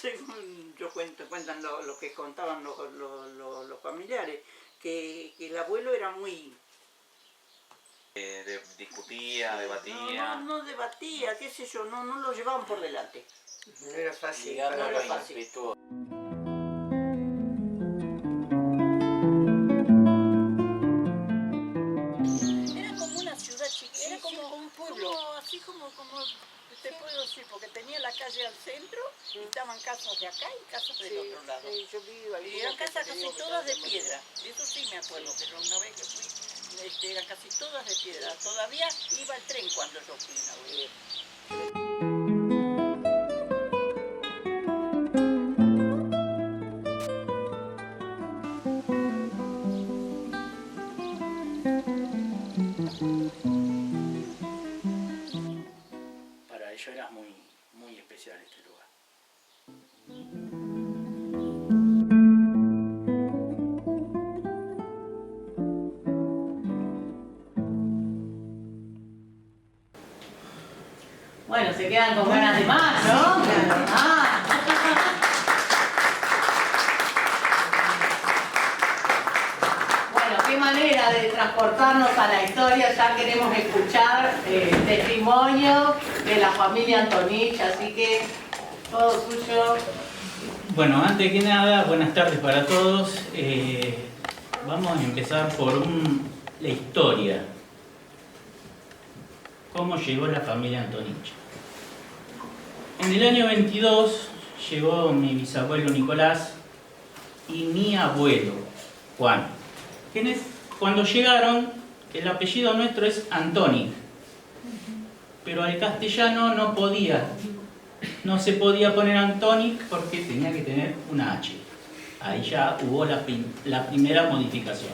Según yo cuentan lo que contaban los familiares, que el abuelo era muy... discutía, debatía. No debatía, qué sé yo, no lo llevaban por delante. No era fácil. No era fácil. Era como una ciudad chiquita, era como un pueblo. Así como te puedo decir, porque tenía la calle al centro y estaban casas de acá y casas del otro lado. Y eran casas casi todas de piedra, eso sí me acuerdo, pero una vez que fui, eran casi todas de piedra. Todavía iba el tren cuando yo fui una vez. aquello, era muy, muy especial este lugar. Bueno, se quedan con ganas de más, ¿no? Ah. Bueno, qué manera de transportarnos a la historia. Ya queremos escuchar testimonio de la familia Antonich, así que todo suyo. Bueno, antes que nada, buenas tardes para todos. Vamos a empezar por la historia. ¿Cómo llegó la familia Antonich? En el año 22 llegó mi bisabuelo Nicolás y mi abuelo Juan. Cuando llegaron, el apellido nuestro es Antonich, pero al castellano no se podía poner Antonich porque tenía que tener una H. Ahí ya hubo la primera modificación.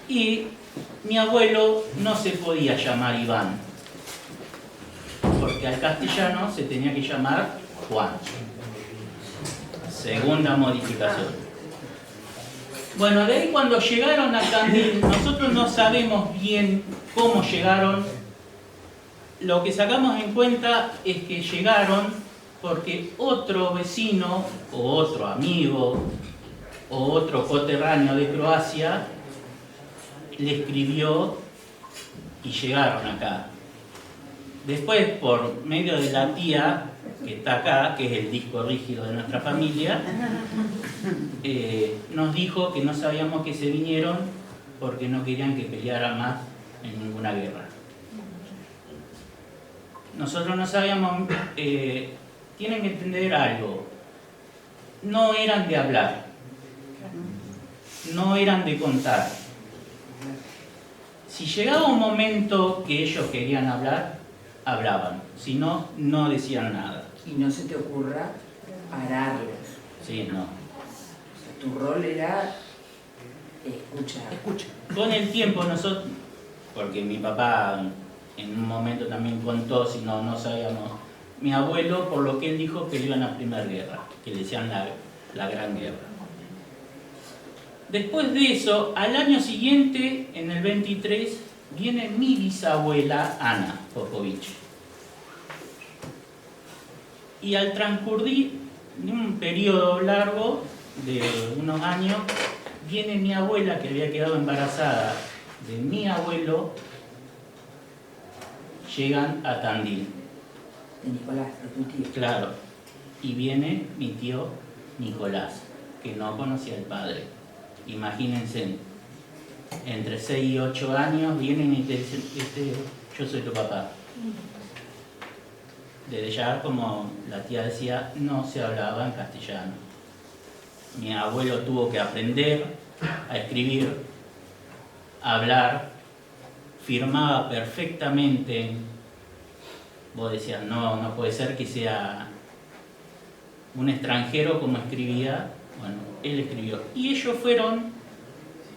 Y mi abuelo no se podía llamar Iván, porque al castellano se tenía que llamar Juan. Segunda modificación. Bueno, de ahí cuando llegaron a Tandil, nosotros no sabemos bien cómo llegaron. Lo que sacamos en cuenta es que llegaron porque otro vecino, o otro amigo, o otro coterráneo de Croacia, le escribió y llegaron acá. Después, por medio de la tía que está acá, que es el disco rígido de nuestra familia, nos dijo que no sabíamos que se vinieron porque no querían que peleara más en ninguna guerra. Nosotros no sabíamos, tienen que entender algo, no eran de hablar, no eran de contar. Si llegaba un momento que ellos querían hablar, hablaban, si no, no decían nada. Y no se te ocurra pararlos. Sí, no. O sea, tu rol era escuchar. Con el tiempo nosotros, porque mi papá en un momento también contó, si no, no sabíamos, mi abuelo, por lo que él dijo, que iba en la Primera Guerra, que le decían la Gran Guerra. Después de eso, al año siguiente, en el 23, viene mi bisabuela Ana Popovich. Y al transcurrir un periodo largo de unos años, viene mi abuela, que había quedado embarazada de mi abuelo, llegan a Tandil. De Nicolás, de tu tío. Claro. Y viene mi tío Nicolás, que no conocía al padre. Imagínense, entre 6 y 8 años vienen y te dicen, yo soy tu papá. Desde ya, como la tía decía, no se hablaba en castellano. Mi abuelo tuvo que aprender a escribir, a hablar, firmaba perfectamente. Vos decías, no puede ser que sea un extranjero como escribía. Bueno, él escribió. Y ellos fueron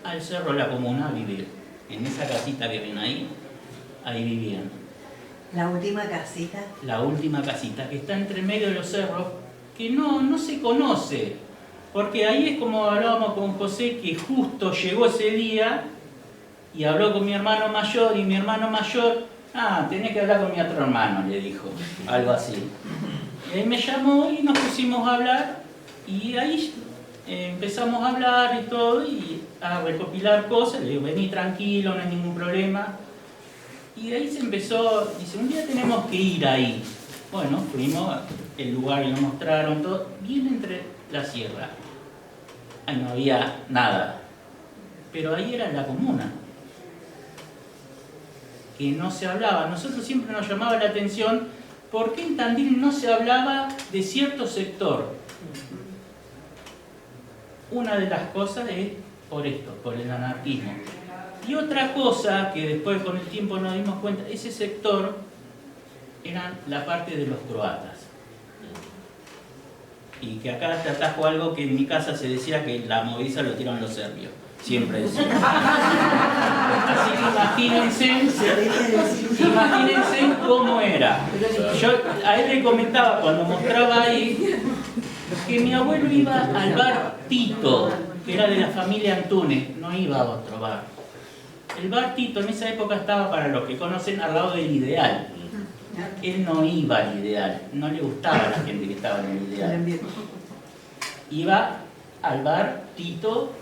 al Cerro de la Comuna a vivir. En esa casita que ven ahí vivían. La última casita. La última casita, que está entre medio de los cerros, que no se conoce. Porque ahí es como hablábamos con José, que justo llegó ese día y habló con mi hermano mayor, y mi hermano mayor, tenés que hablar con mi otro hermano, le dijo. Algo así. Y ahí me llamó y nos pusimos a hablar, y ahí empezamos a hablar y todo, y a recopilar cosas. Le digo, vení tranquilo, no hay ningún problema. Y de ahí se empezó, dice, un día tenemos que ir ahí. Bueno, fuimos, el lugar lo mostraron, todo, bien entre la sierra. Ahí no había nada. Pero ahí era la comuna. Que no se hablaba. Nosotros siempre nos llamaba la atención por qué en Tandil no se hablaba de cierto sector. Una de las cosas es por esto, por el anarquismo. Y otra cosa que después con el tiempo nos dimos cuenta, ese sector era la parte de los croatas. Y que acá te atajo algo que en mi casa se decía que la moviliza lo tiraron los serbios. Siempre decía. Así que imagínense cómo era. Yo a él le comentaba cuando mostraba ahí que mi abuelo iba al bar Tito, que era de la familia Antunes, no iba a otro bar. El bar Tito en esa época estaba, para los que conocen, al lado del Ideal. Él no iba al Ideal, no le gustaba a la gente que estaba en el Ideal. Iba al bar Tito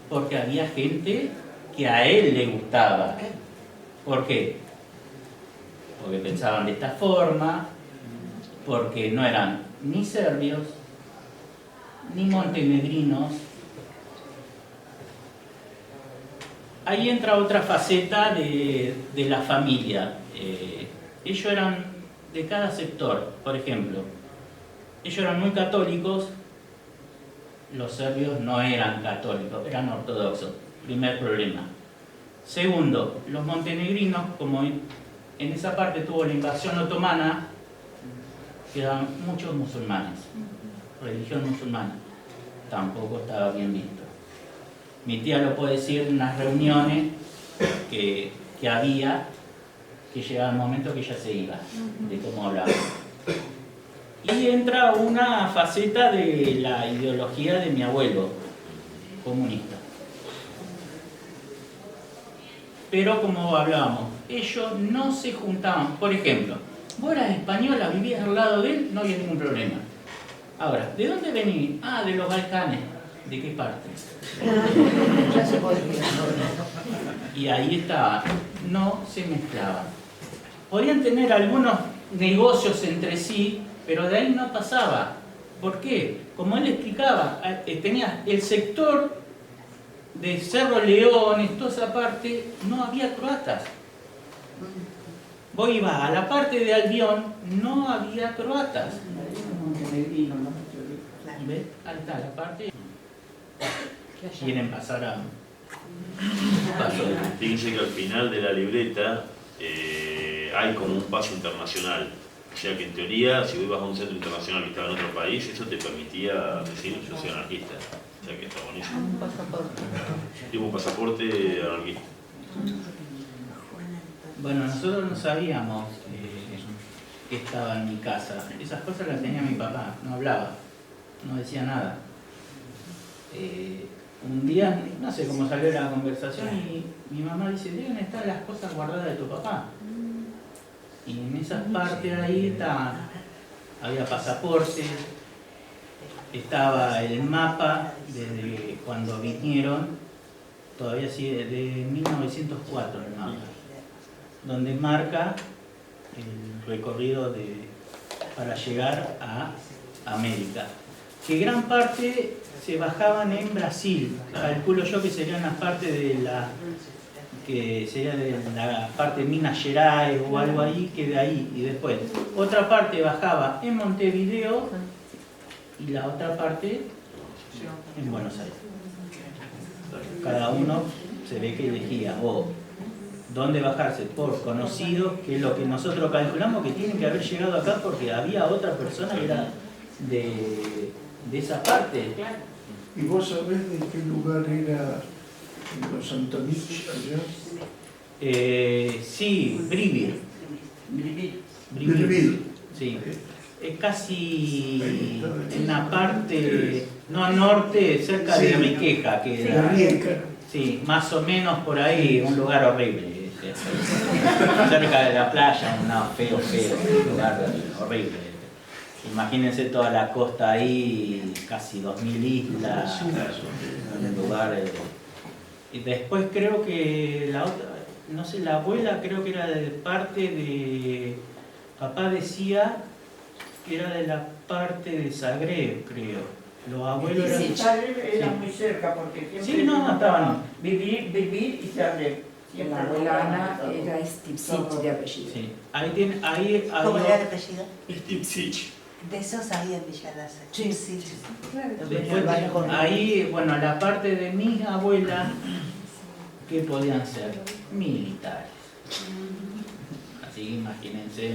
porque había gente que a él le gustaba. ¿Por qué? Porque pensaban de esta forma, porque no eran ni serbios, ni montenegrinos. Ahí entra otra faceta de la familia. Ellos eran de cada sector, por ejemplo. Ellos eran muy católicos, los serbios no eran católicos, eran ortodoxos. Primer problema. Segundo, los montenegrinos, como en esa parte tuvo la invasión otomana, quedaban muchos musulmanes, religión musulmana. Tampoco estaba bien visto. Mi tía lo puede decir en unas reuniones que había, que llegaba el momento que ella se iba, de cómo hablaba. Y entra una faceta de la ideología de mi abuelo, comunista. Pero como hablábamos, ellos no se juntaban. Por ejemplo, vos eras española, vivías al lado de él, no había ningún problema. Ahora, ¿de dónde venís? Ah, de los Balcanes. ¿De qué parte? Ya se podía. Y ahí estaba, no se mezclaban. Podían tener algunos negocios entre sí, pero de ahí no pasaba. ¿Por qué? Como él explicaba, tenía el sector de Cerro Leones, toda esa parte, no había croatas. Vos ibas a la parte de Albión, no había croatas. ¿Ves? Ahí está la parte. Quieren pasar a... Fíjense que al final de la libreta hay como un paso internacional. O sea que en teoría, si vos ibas a un centro internacional que estaba en otro país, eso te permitía decir yo soy anarquista. O sea que está buenísimo. Un pasaporte. Tipo un pasaporte anarquista. Bueno, nosotros no sabíamos que estaba en mi casa. Esas cosas las tenía mi papá, no hablaba, no decía nada. Un día, no sé cómo salió la conversación y mi mamá dice, deben estar las cosas guardadas de tu papá. Y en esa parte ahí había pasaporte, estaba el mapa desde cuando vinieron, todavía sigue de 1904 el mapa, donde marca el recorrido para llegar a América. Que gran parte se bajaban en Brasil, calculo yo que serían las partes de la parte de Minas Gerais o algo ahí, que de ahí, y después otra parte bajaba en Montevideo y la otra parte en Buenos Aires. Cada uno se ve que elegía dónde bajarse por conocidos, que es lo que nosotros calculamos que tienen que haber llegado acá porque había otra persona que era de esa parte. ¿Y vos sabés de qué lugar era los Antonich allá? Sí, Brivir. Sí. Es casi en la parte, no norte, cerca de Riqueja. Sí, más o menos por ahí, un lugar horrible. Cerca de la playa, feo, un lugar horrible. Imagínense toda la costa ahí, casi 2000 islas, un lugar. Y después creo que la otra, no sé, la abuela creo que era de parte de, papá decía que era de la parte de Zagreb, creo. Los abuelos eran... Sí, Zagreb era muy cerca porque siempre... Sí, no, estaban... Vivir y Zagreb. La abuela Ana era Stipsic de apellido. Sí, ahí ¿Cómo era el apellido? Stipsic. De esos había en Villa Lázaro. Sí, sí. Después, ahí, bueno, la parte de mis abuelas, ¿qué podían ser? Militares. Así, imagínense,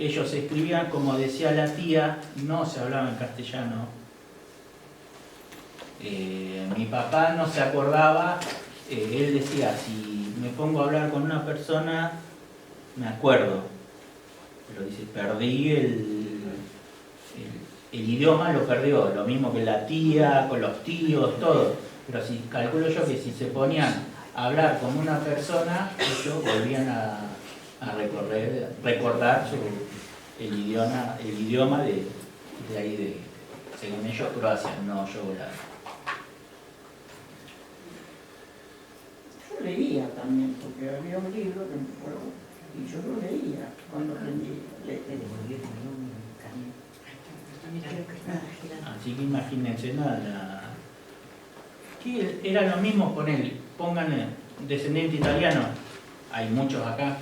ellos escribían, como decía la tía, no se hablaba en castellano. Mi papá no se acordaba, él decía, si me pongo a hablar con una persona me acuerdo, pero dice, perdí el idioma, lo perdió, lo mismo que la tía, con los tíos, todo. Pero si calculo yo que si se ponían a hablar con una persona, ellos volvían a recordar el idioma de ahí, de, según ellos, Croacia, no Yugoslavia. Yo leía también, porque había un libro que me acuerdo, y yo lo leía cuando aprendí a leer. Así que imagínense nada. ¿Qué era lo mismo con él? Pongan descendiente italiano. Hay muchos acá.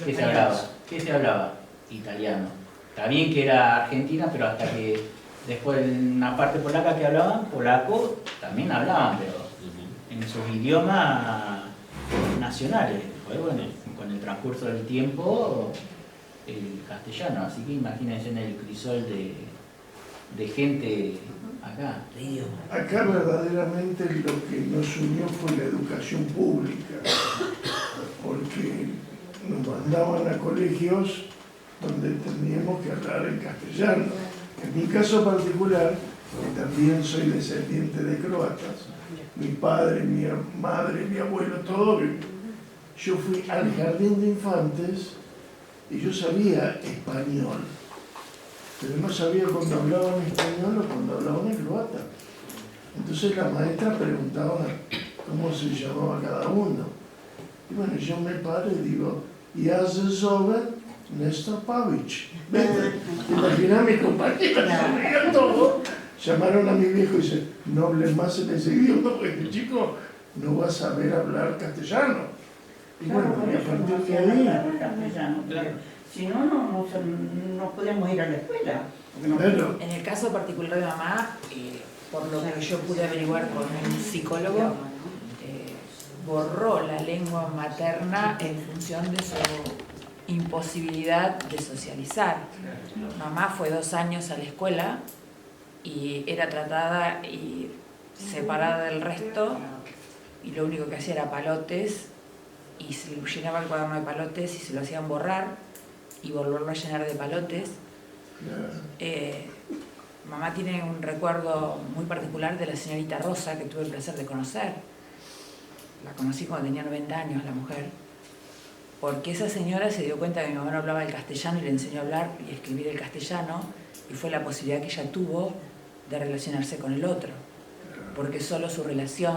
¿Qué se hablaba? ¿Qué se hablaba? Italiano. Está bien que era Argentina, pero hasta que después en una parte polaca que hablaban, polaco también hablaban, pero en sus idiomas nacionales. Después, bueno, con el transcurso del tiempo, el castellano. Así que imagínense en el crisol de gente acá. Acá verdaderamente lo que nos unió fue la educación pública, porque nos mandaban a colegios donde teníamos que hablar en castellano. En mi caso particular, que también soy descendiente de croatas, mi padre, mi madre, mi abuelo, todo, yo fui al jardín de infantes y yo sabía español, pero no sabía cuando hablaban español o cuando hablaban en croata. Entonces la maestra preguntaba cómo se llamaba cada uno. Y bueno, yo me paro y digo, ja se zove Néstor Pavić. Imagina a mi compañera, sabía todo. Llamaron a mi viejo y dice, no hables más en ese idioma porque el chico no va a saber hablar castellano. Y bueno, y a partir de ahí... castellano, si no, no podíamos ir a la escuela. Claro. En el caso particular de mamá, por lo que yo pude averiguar con un psicólogo, borró la lengua materna en función de su imposibilidad de socializar. Mamá fue 2 años a la escuela y era tratada y separada del resto, y lo único que hacía era palotes, y se le llenaba el cuaderno de palotes y se lo hacían borrar y volverlo a llenar de palotes. Mamá tiene un recuerdo muy particular de la señorita Rosa, que tuve el placer de conocer. La conocí cuando tenía 90 años, la mujer, porque esa señora se dio cuenta que mi mamá no hablaba el castellano y le enseñó a hablar y escribir el castellano, y fue la posibilidad que ella tuvo de relacionarse con el otro, porque solo su relación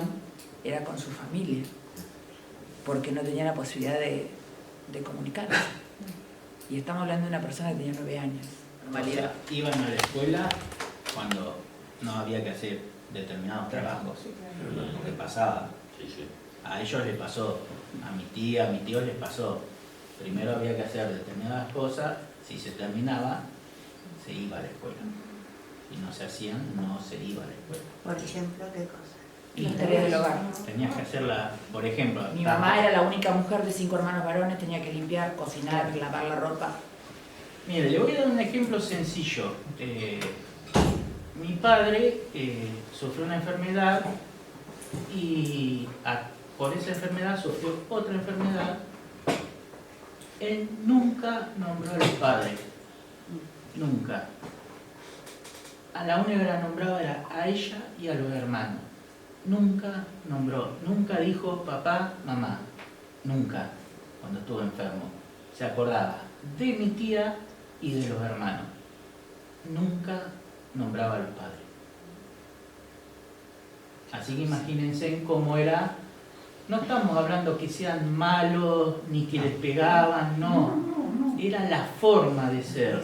era con su familia, porque no tenía la posibilidad de comunicarse. Y estamos hablando de una persona que tenía 9 años. O sea, iban a la escuela cuando no había que hacer determinados trabajos, lo que pasaba. A ellos les pasó, a mi tía, a mi tío les pasó. Primero había que hacer determinadas cosas, si se terminaba, se iba a la escuela. Si no se hacían, no se iba a la escuela. Por ejemplo, ¿qué cosa? Las tareas del hogar. Tenías que hacerla, por ejemplo... Mi mamá era la única mujer de 5 hermanos varones, tenía que limpiar, cocinar, lavar la ropa. Mire, le voy a dar un ejemplo sencillo. Mi padre sufrió una enfermedad y por esa enfermedad sufrió otra enfermedad. Él nunca nombró a los padres. Nunca. A la única que la nombraba era a ella y a los hermanos. Nunca nombró, nunca dijo papá, mamá. Nunca, cuando estuvo enfermo. Se acordaba de mi tía y de los hermanos. Nunca nombraba a los padres. Así que imagínense cómo era. No estamos hablando que sean malos ni que les pegaban, no. Era la forma de ser.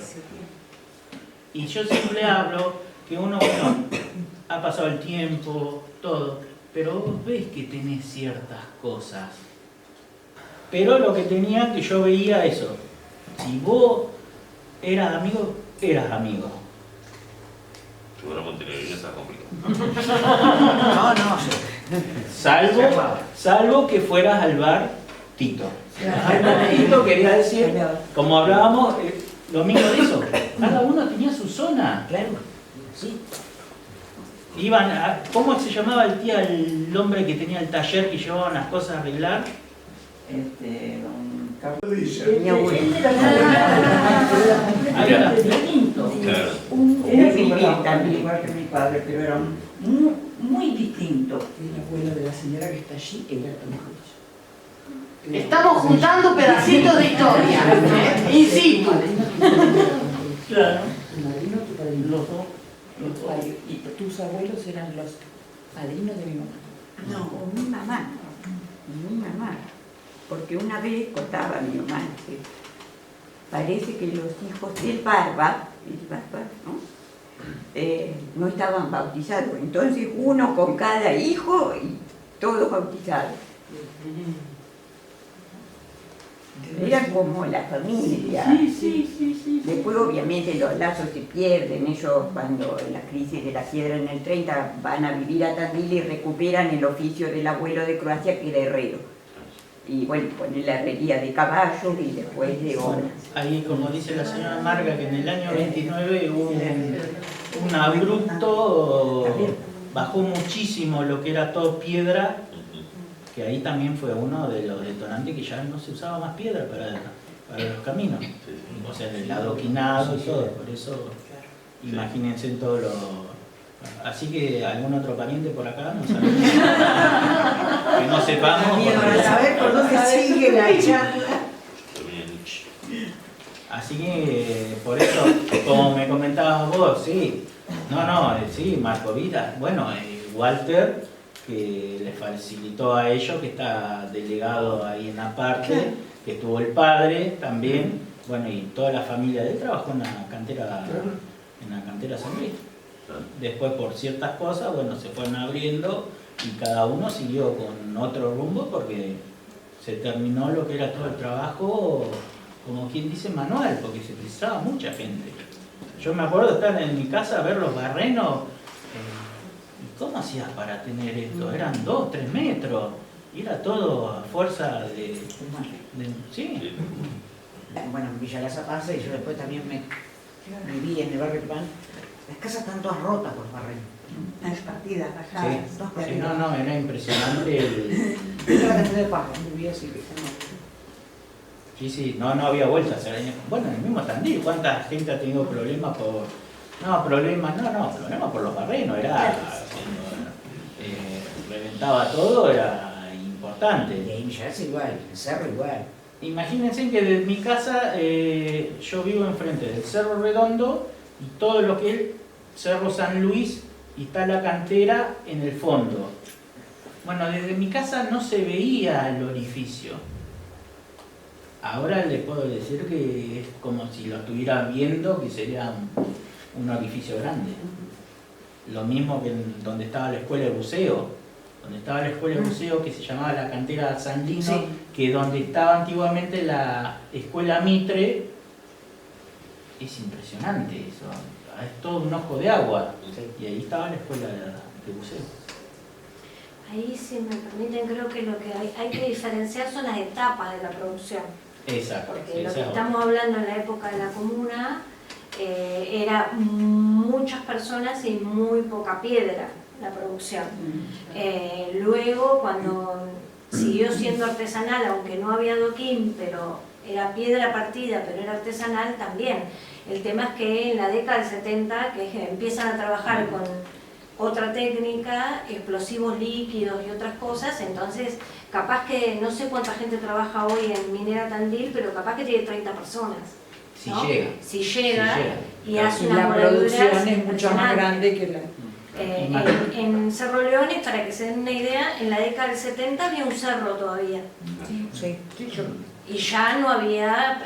Y yo siempre hablo que uno, bueno, ha pasado el tiempo, todo, pero vos ves que tenés ciertas cosas. Pero lo que tenía, que yo veía eso. Si vos eras amigo, eras amigo. Seguro Montenegrino está complicado. No. Salvo que fueras al bar Tito. Al bar Tito quería decir, como hablábamos, lo mismo de eso. Cada uno tenía su zona. Claro, sí. Iban a, ¿cómo se llamaba el hombre que tenía el taller que llevaban las cosas a arreglar? Don Mi abuelo. Era distinto. Era vivir también igual que mi padre, pero era muy distinto. El abuelo de la señora que está allí era Tom Cruise. Estamos juntando pedacitos de historia, in situ. Claro. Tu madrino, tu padrino. Los dos. Y tus abuelos eran los padrinos de mi mamá. No, mi mamá. Mi mamá. Porque una vez contaba mi mamá que parece que los hijos del Barba, ¿no? No estaban bautizados. Entonces uno con cada hijo y todos bautizados. Eran como la familia. Sí. Después obviamente los lazos se pierden. Ellos cuando la crisis de la piedra en el 30 van a vivir a Tandil y recuperan el oficio del abuelo de Croacia que era herrero. Y bueno, ponen la herrería de caballos y después de obras. Ahí, como dice la señora Marga, que en el año 29 hubo un abrupto, bajó muchísimo lo que era todo piedra, que ahí también fue uno de los detonantes que ya no se usaba más piedra para los caminos. O sea, el adoquinado y todo, por eso imagínense en todo lo... Así que algún otro pariente por acá no sabe que no sepamos. Para saber por dónde sigue la charla. Así que por eso, como me comentabas vos, sí, sí, Marco Vida, bueno, Walter, que les facilitó a ellos, que está delegado ahí en la parte, que estuvo el padre también, bueno, y toda la familia de él trabajó en la cantera San Luis. Después por ciertas cosas, bueno, se fueron abriendo y cada uno siguió con otro rumbo porque se terminó lo que era todo el trabajo, como quien dice, manual, porque se precisaba mucha gente. Yo me acuerdo de estar en mi casa a ver los barrenos. ¿Cómo hacías para tener esto? Eran 2, 3 metros. Y era todo a fuerza de sí. Bueno, en Villa Las Paz, y yo después también me viví en el barrio Pan. Las casas están todas rotas por barrer. Las partidas, bajadas. Sí, no, era impresionante La cantidad de paja, vivía así que Sí, no había vuelta. Bueno, en el mismo Tandil, ¿cuánta gente ha tenido problemas por... problemas por los barrenos, era... reventaba todo, era importante. Y ahí Villa Las igual, el cerro igual. Imagínense que desde mi casa, yo vivo enfrente del Cerro Redondo y todo lo que es Cerro San Luis y está la cantera en el fondo. Bueno, desde mi casa no se veía el orificio. Ahora les puedo decir que es como si lo estuviera viendo, que sería un orificio grande. Lo mismo que donde estaba la escuela de buceo. Donde estaba la escuela de buceo que se llamaba la cantera San Lino, que donde estaba antiguamente la escuela Mitre. Es impresionante eso. Es todo un ojo de agua. Y ahí estaba la escuela de buceo. Ahí, si me permiten, creo que lo que hay que diferenciar son las etapas de la producción. Exacto. Porque lo que estamos hablando en la época de la comuna era muchas personas y muy poca piedra la producción. Luego, cuando siguió siendo artesanal, aunque no había adoquín, pero era piedra partida, pero era artesanal también. El tema es que en la década del 70, que empiezan a trabajar con otra técnica, explosivos líquidos y otras cosas, entonces capaz que, no sé cuánta gente trabaja hoy en Minera Tandil, pero capaz que tiene 30 personas. Si ¿no? llega. Si llega y hace y una la producción es mucho impresionante. más grande que la... En Cerro Leones, para que se den una idea, en la década del 70 había un cerro todavía. Y ya no había,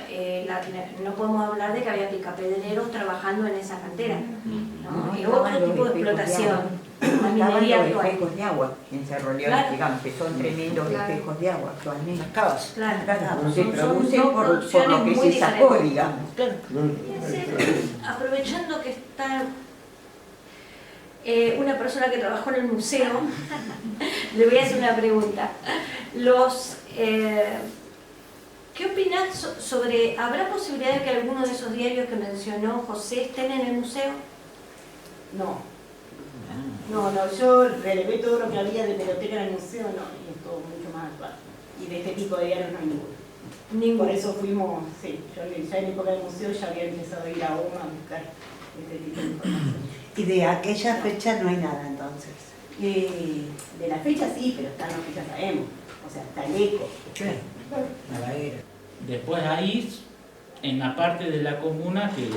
no podemos hablar de que había picapedreros trabajando en esa cantera. ¿no? Y otro tipo de explotación. La minería Los actual. espejos de agua en Cerro León, Claro. digamos, que son tremendos espejos de agua actualmente. Las cavas. Claro. Se producen dos por producciones lo que muy se sacó, diferentes. digamos. Aprovechando que está una persona que trabajó en el museo, le voy a hacer una pregunta. ¿Qué opinás sobre, habrá posibilidad de que alguno de esos diarios que mencionó José estén en el museo? No, yo relevé todo lo que había de pelotera en el museo, no, y es todo mucho más actual. Y de este tipo de diarios no hay ninguno. Por eso fuimos, sí, yo ya en época del museo ya había empezado a ir a UMA a buscar este tipo de información. Y de aquella fecha no hay nada entonces. De la fecha sí, pero están los que ya sabemos, o sea, está el eco. Después ahí, en la parte de la comuna, que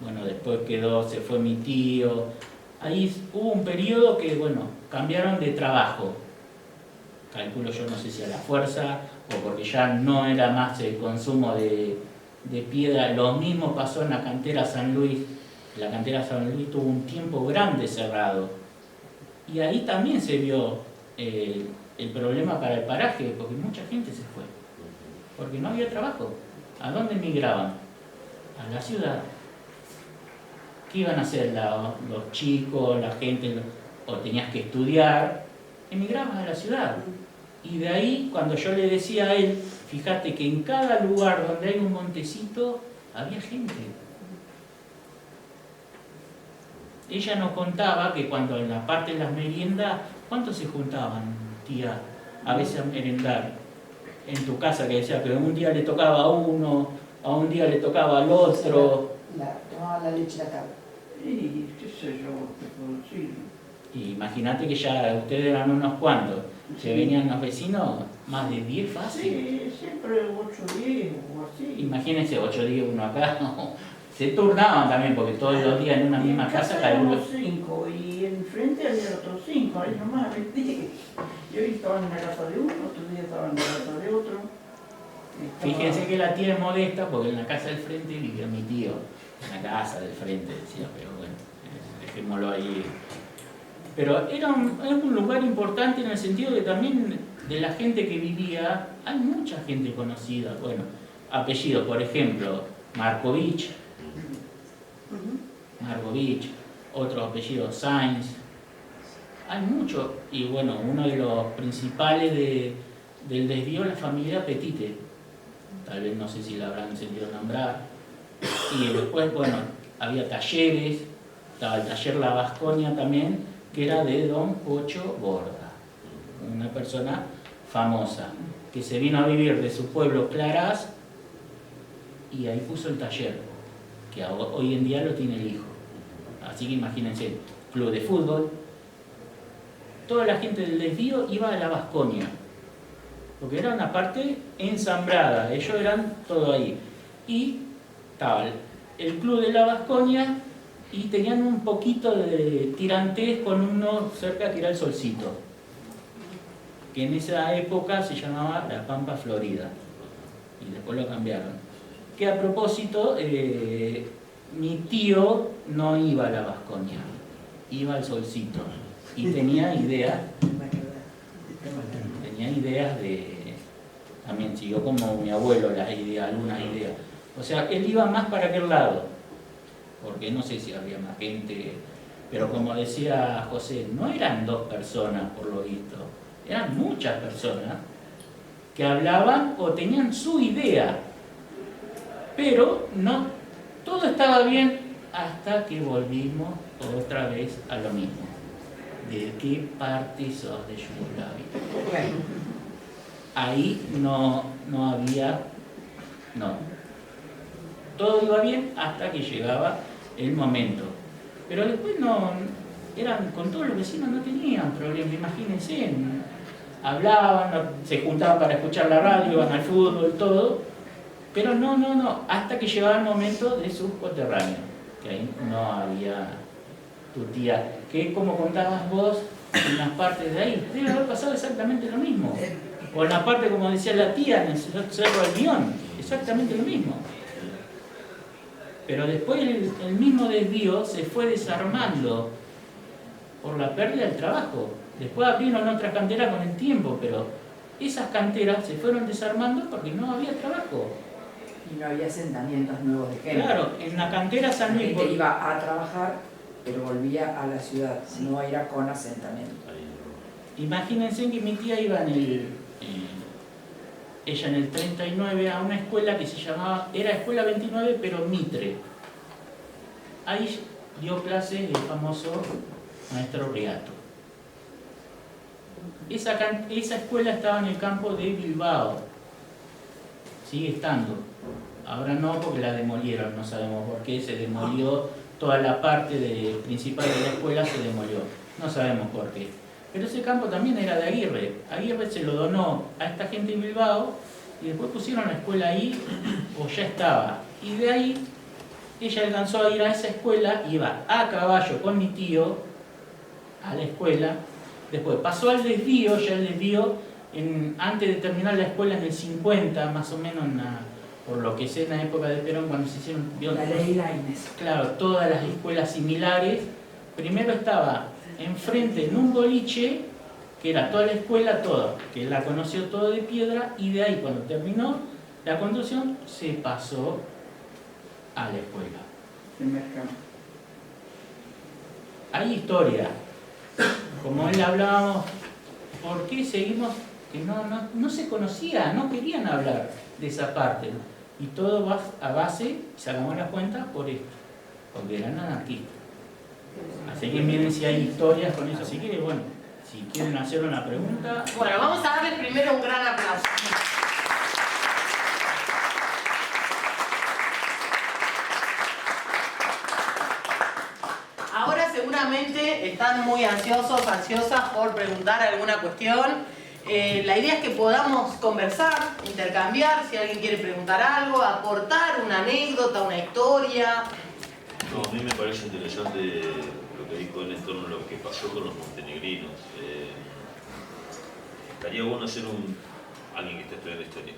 bueno, después se fue mi tío, ahí hubo un periodo que, bueno, cambiaron de trabajo. Calculo yo, no sé si a la fuerza o porque ya no era más el consumo de piedra. Lo mismo pasó en la cantera San Luis. La cantera San Luis tuvo un tiempo grande cerrado. Y ahí también se vio el problema para el paraje, porque mucha gente se fue. Porque no había trabajo. ¿A dónde migraban? A la ciudad. ¿Qué iban a hacer los chicos, la gente? O tenías que estudiar, emigrabas a la ciudad. Y de ahí, cuando yo le decía a él, fíjate que en cada lugar donde hay un montecito, había gente. Ella nos contaba que cuando en la parte de las meriendas, ¿cuántos se juntaban, tía, a veces a merendar? En tu casa, que decía que un día le tocaba a uno, a un día le tocaba al otro. Tomaba la leche la cabra. Y qué sé yo, qué puedo decir. Y imagínate que ya ustedes eran unos cuantos. Se venían los vecinos, más de 10 fácil. Sí, siempre 8 días o así. Imagínense, 8 días uno acá. Se turnaban también, porque todos los días en una misma casa cada uno. 5 y enfrente había otros 5, ahí nomás, ¿viste? Yo estaba en la casa de uno, otro día estaba en la casa de otro. Fíjense que la tía es modesta, porque en la casa del frente vivía mi tío. En la casa del frente, decía, pero bueno, dejémoslo ahí. Pero era un lugar importante en el sentido de también de la gente que vivía, hay mucha gente conocida. Bueno, apellidos, por ejemplo, Markovich, otro apellido Sainz, hay muchos. Y bueno, uno de los principales del desvío es la familia Petite, tal vez no sé si la habrán sentido nombrar. Y después, bueno, había talleres, estaba el taller La Vasconia también, que era de don Pocho Borda, una persona famosa, que se vino a vivir de su pueblo Clarás y ahí puso el taller, que hoy en día lo tiene el hijo. Así que imagínense, club de fútbol, toda la gente del desvío iba a La Vasconia, porque era una parte ensambrada, ellos eran todo ahí. Y estaba el club de La Vasconia, y tenían un poquito de tirantes con uno cerca que era el Solcito, que en esa época se llamaba La Pampa Florida, y después lo cambiaron. Que a propósito, mi tío no iba a La Vasconia, iba al Solcito, y tenía ideas también siguió como mi abuelo las ideas, algunas ideas. O sea, él iba más para aquel lado, porque no sé si había más gente, pero como decía José, no eran 2 personas por lo visto, eran muchas personas que hablaban o tenían su idea, pero no, todo estaba bien hasta que volvimos otra vez a lo mismo. ¿De qué parte sos de Yugoslavia? Ahí no había, todo iba bien hasta que llegaba el momento. Pero después con todos los vecinos no tenían problema, imagínense. Hablaban, se juntaban para escuchar la radio, iban al fútbol, todo. Pero no, hasta que llegaba el momento de sus coterráneos, que ahí no había tu tía. Que como contabas vos, en las partes de ahí, debe haber pasado exactamente lo mismo. O en la parte, como decía la tía, en el Cerro del Guión, exactamente lo mismo. Pero después el mismo desvío se fue desarmando por la pérdida del trabajo. Después abrieron otras canteras con el tiempo, pero esas canteras se fueron desarmando porque no había trabajo. Y no había asentamientos nuevos de gente. Claro, en la cantera San Luis... La gente iba a trabajar, pero volvía a la ciudad, no era con asentamiento. Imagínense que mi tía iba ella en el 39 a una escuela que se llamaba, era Escuela 29 pero Mitre. Ahí dio clases el famoso maestro Riato. Esa escuela estaba en el campo de Bilbao, sigue estando. Ahora no, porque la demolieron, no sabemos por qué, se demolió toda la parte principal de la escuela, se demolió, no sabemos por qué. Pero ese campo también era de Aguirre. Aguirre se lo donó a esta gente en Bilbao y después pusieron la escuela ahí, o ya estaba. Y de ahí ella alcanzó a ir a esa escuela, iba a caballo con mi tío a la escuela. Después pasó al desvío, ya el desvío, antes de terminar la escuela en el 50, más o menos, por lo que sé en la época de Perón, cuando se hicieron La ley Lainez. claro, todas las escuelas similares. Primero estaba enfrente en un boliche, que era toda la escuela, toda, que la conoció todo de piedra, y de ahí cuando terminó la construcción se pasó a la escuela. Hay historia. Como él hablábamos, ¿por qué seguimos? Que no se conocía, no querían hablar de esa parte. Y todo va a base, sacamos las cuentas, por esto, porque eran anarquistas. Así que miren si hay historias con eso. Así que, bueno, si quieren hacer una pregunta... Bueno, vamos a darles primero un gran aplauso. Ahora seguramente están muy ansiosos, ansiosas por preguntar alguna cuestión. La idea es que podamos conversar, intercambiar, si alguien quiere preguntar algo, aportar una anécdota, una historia. No, a mí me parece interesante lo que dijo él en torno a lo que pasó con los montenegrinos. Estaría bueno hacer alguien que esté estudiando historia,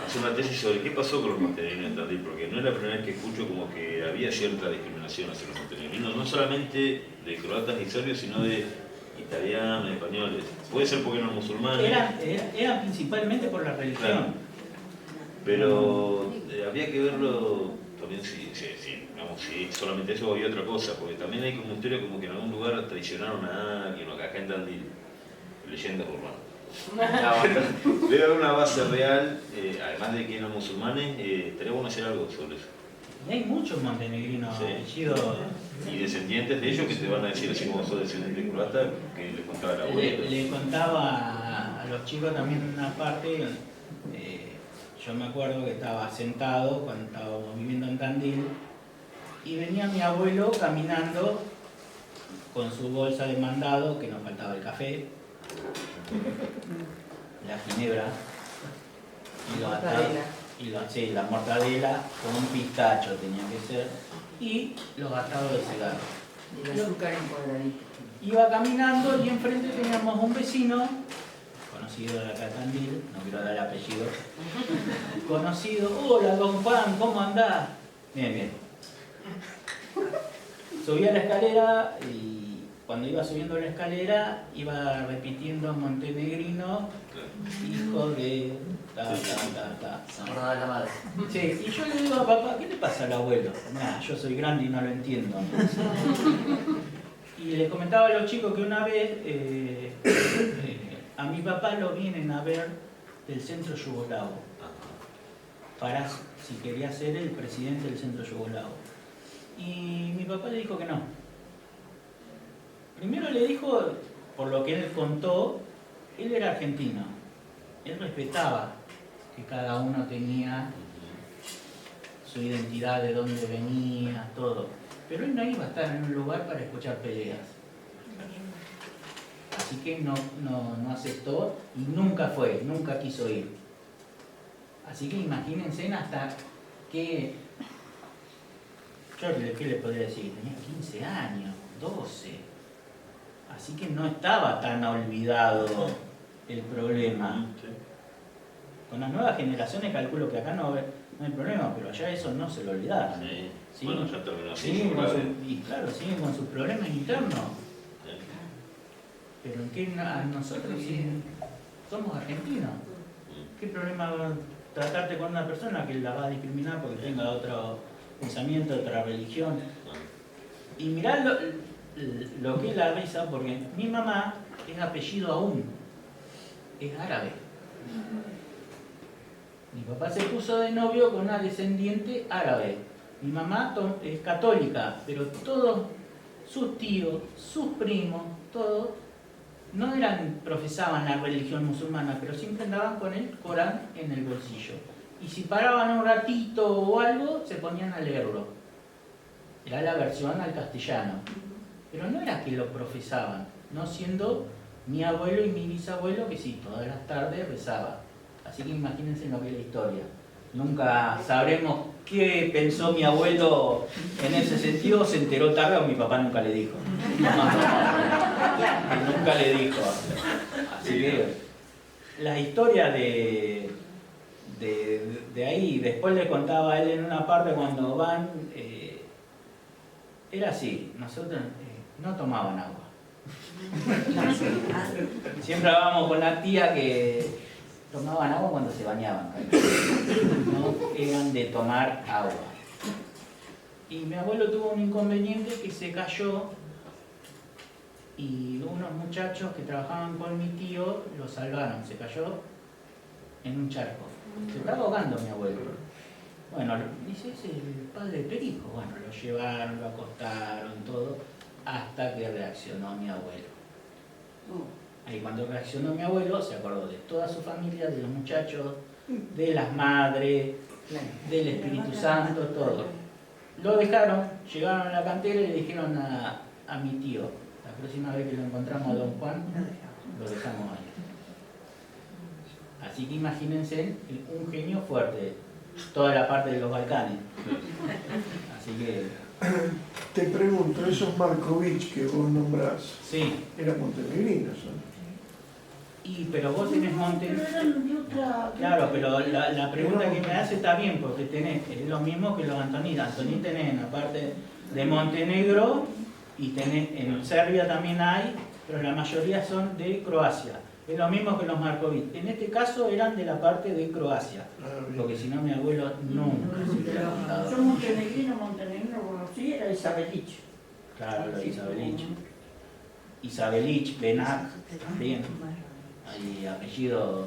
hacer una tesis sobre qué pasó con los montenegrinos en Tandil, porque no es la primera vez que escucho como que había cierta discriminación hacia los montenegrinos, no solamente de croatas y serbios, sino de italianos, españoles. Puede ser porque eran musulmanes. Eran principalmente por la religión. Claro. Pero habría que verlo también si solamente eso o había otra cosa, porque también hay como una historia como que en algún lugar traicionaron a alguien, acá en Tandil, leyendas urbanas. Debe haber una base real, además de que eran musulmanes, estaría bueno hacer algo sobre eso. Y hay muchos montenegrinos apellidos. Y descendientes de ellos que te van a decir, así como sos descendiente de croata, que les contaba la abuela. Le contaba a los chicos también una parte, yo me acuerdo que estaba sentado cuando estábamos viviendo en Tandil y venía mi abuelo caminando con su bolsa de mandado, que nos faltaba el café, la ginebra y la mortadela con pistacho tenía que ser, y los gastados de cigarro. Y el azúcar empolvadito. Iba caminando y enfrente teníamos un vecino, conocido de acá de Tandil, no quiero dar el apellido, conocido. Hola, don Juan, ¿cómo andás? Bien, bien. Subí a la escalera y cuando iba subiendo la escalera iba repitiendo montenegrino, hijo de... la madre. Sí, y yo le digo a papá, ¿qué le pasa al abuelo? Nah, yo soy grande y no lo entiendo. Y les comentaba a los chicos que una vez a mi papá lo vienen a ver del centro yugoslavo para si quería ser el presidente del centro yugoslavo. Y mi papá le dijo que no. Primero le dijo, por lo que él contó, él era argentino. Él respetaba que cada uno tenía su identidad, de dónde venía, todo. Pero él no iba a estar en un lugar para escuchar peleas. Así que no aceptó y nunca fue, nunca quiso ir. Así que imagínense hasta que... Yo, ¿qué le podría decir? Tenía 15 años, 12. Así que no estaba tan olvidado el problema. Con las nuevas generaciones calculo que acá no hay problema, pero allá eso no se lo olvidaron. Sí. Bueno, ya terminó así. Siguen siguen con sus problemas internos. Pero en qué nosotros somos argentinos. ¿Qué problema tratarte con una persona que la va a discriminar porque tenga otro pensamiento, otra religión? Y mirá lo que es la risa, porque mi mamá es apellido Aún, es árabe. Mi papá se puso de novio con una descendiente árabe. Mi mamá es católica, pero todos sus tíos, sus primos, todos no profesaban la religión musulmana, pero siempre andaban con el Corán en el bolsillo. Y si paraban un ratito o algo, se ponían a leerlo. Era la versión al castellano. Pero no era que lo profesaban, no siendo mi abuelo y mi bisabuelo que sí, todas las tardes rezaba. Así que imagínense lo que es la historia. Nunca sabremos qué pensó mi abuelo en ese sentido, se enteró tarde o mi papá nunca le dijo. Nunca le dijo. Así que la historia de ahí, después le contaba a él en una parte cuando van, era así, nosotros no tomaban agua. Siempre hablábamos con la tía que tomaban agua cuando se bañaban, no eran de tomar agua. Y mi abuelo tuvo un inconveniente que se cayó y unos muchachos que trabajaban con mi tío lo salvaron, se cayó en un charco. Se estaba ahogando mi abuelo. Bueno, dice, es el padre de Perico. Bueno, lo llevaron, lo acostaron, todo, hasta que reaccionó mi abuelo. Ahí cuando reaccionó mi abuelo, se acordó de toda su familia, de los muchachos, de las madres, del Espíritu Santo, todo. Lo dejaron, llegaron a la cantera y le dijeron a mi tío, la próxima vez que lo encontramos a don Juan, lo dejamos ahí. Así que imagínense un genio fuerte, toda la parte de los Balcanes. Así que... Te pregunto, esos Markovich que vos nombrás, sí, eran montenegrinos, ¿no? Pero vos tenés Claro, pero la pregunta que me hace está bien, porque tenés, es lo mismo que los Antoní. Antoní tenés en la parte de Montenegro y tenés en Serbia también hay, pero la mayoría son de Croacia. Es lo mismo que los Markovich. En este caso eran de la parte de Croacia, porque si no mi abuelo nunca se hubiera contado. Yo montenegrino conocí, era Isabelich. Claro, lo de Isabelich. Isabelich, Benak, bien. Hay apellido,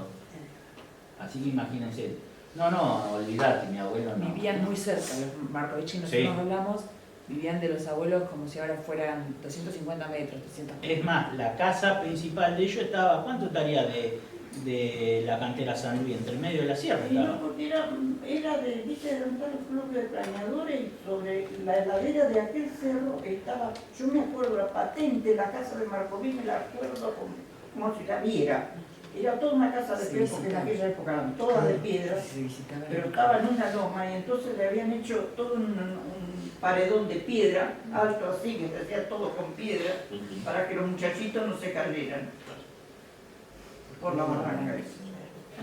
así que imagínense. No, olvidate, mi abuelo no. Vivían muy cerca, los Markovich y nosotros hablamos, vivían de los abuelos como si ahora fueran 250 metros, 300 metros. Es más, la casa principal de ellos estaba, ¿cuánto estaría de la cantera San Luis? Entre el medio de la sierra estaba. No, porque era de, viste, de un club de planeadores y sobre la heladera de aquel cerro estaba, yo me acuerdo, la patente, la casa de Markovich, me la acuerdo como si la viera. Era toda una casa de piedra, porque en aquella época eran todas de piedra, pero estaba en una loma y entonces le habían hecho todo un paredón de piedra, alto así, que se hacía todo con piedra, para que los muchachitos no se cayeran por la barranca.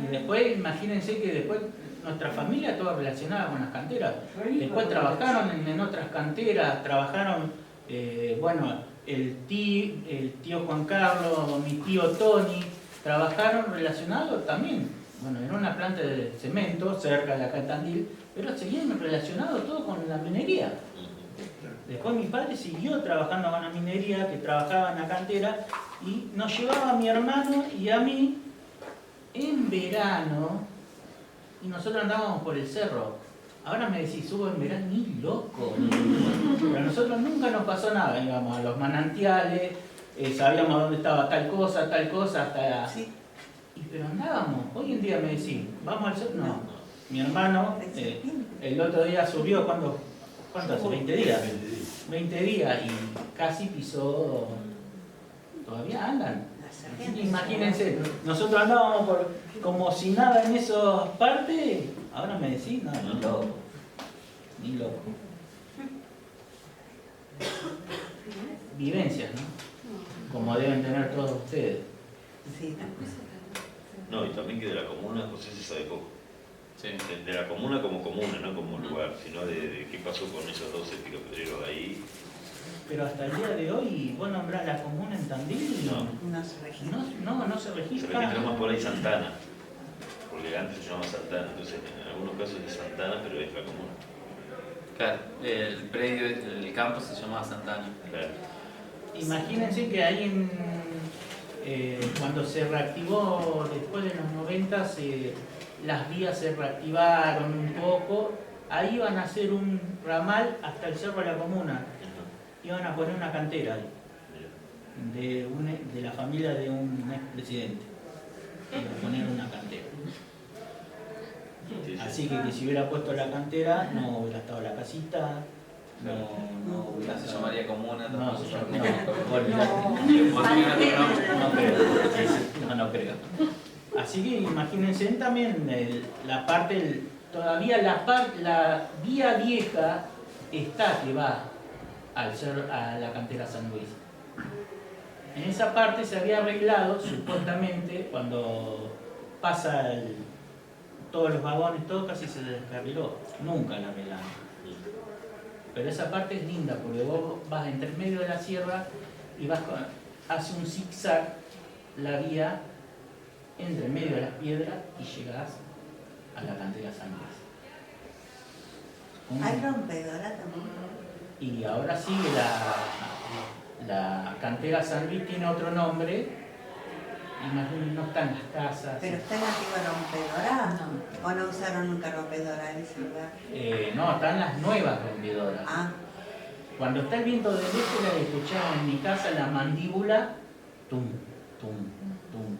Y después, imagínense que después nuestra familia toda relacionada con las canteras. Después trabajaron en otras canteras, trabajaron, el tío Juan Carlos, mi tío Tony, trabajaron relacionados también, en una planta de cemento cerca de acá en Tandil, pero seguían relacionados todo con la minería. Después mi padre siguió trabajando con la minería, que trabajaba en la cantera, y nos llevaba a mi hermano y a mí en verano, y nosotros andábamos por el cerro. Ahora me decís, subo en verano, ni loco. Pero a nosotros nunca nos pasó nada, íbamos a los manantiales, sabíamos dónde estaba tal cosa, hasta... Sí. Pero andábamos, hoy en día me decís, ¿vamos al cerro? No. Mi hermano, el otro día subió, ¿cuánto hace? 20 días. 20 días y casi pisó, todavía andan. Imagínense, nosotros andábamos como si nada en esas partes, ahora me decís, no, ni loco. Vivencias, ¿no? Como deben tener todos ustedes. No, y también que de la comuna, José se sabe poco. De la comuna, no como lugar, sino de qué pasó con esos 12 piropedreros ahí. Pero hasta el día de hoy, vos nombrás la comuna en Tandil y no se registra. No se registra. Se registra más por ahí Santana, porque antes se llamaba Santana, entonces en algunos casos es Santana, pero es la comuna. Claro, el predio, el campo se llamaba Santana. Claro. Imagínense que ahí cuando se reactivó después de los 90, las vías se reactivaron un poco, ahí iban a hacer un ramal hasta el Cerro de la Comuna, iban a poner una cantera ahí. de la familia de un expresidente. Iba a poner una cantera. Así que si hubiera puesto la cantera, no hubiera estado la casita, no hubiera se llamaría comuna, no creo. Así que imagínense también todavía la vía vieja está que va a la cantera San Luis. En esa parte se había arreglado, supuestamente, cuando pasa todos los vagones, todo casi se descarriló. Nunca la arreglaron. Pero esa parte es linda, porque vos vas entre medio de la sierra y hace un zigzag la vía entre medio de las piedras y llegás a la cantera San Luis. Hay rompedora también. Y ahora sigue la cantera San Luis, tiene otro nombre, imagínense, no están las casas. ¿Pero está en la antigua rompedora? ¿O no usaron nunca rompedora en ese lugar? No, están las nuevas rompedoras. Ah. Cuando está el viento del este, la escuchaba en mi casa la mandíbula, tum, tum, tum.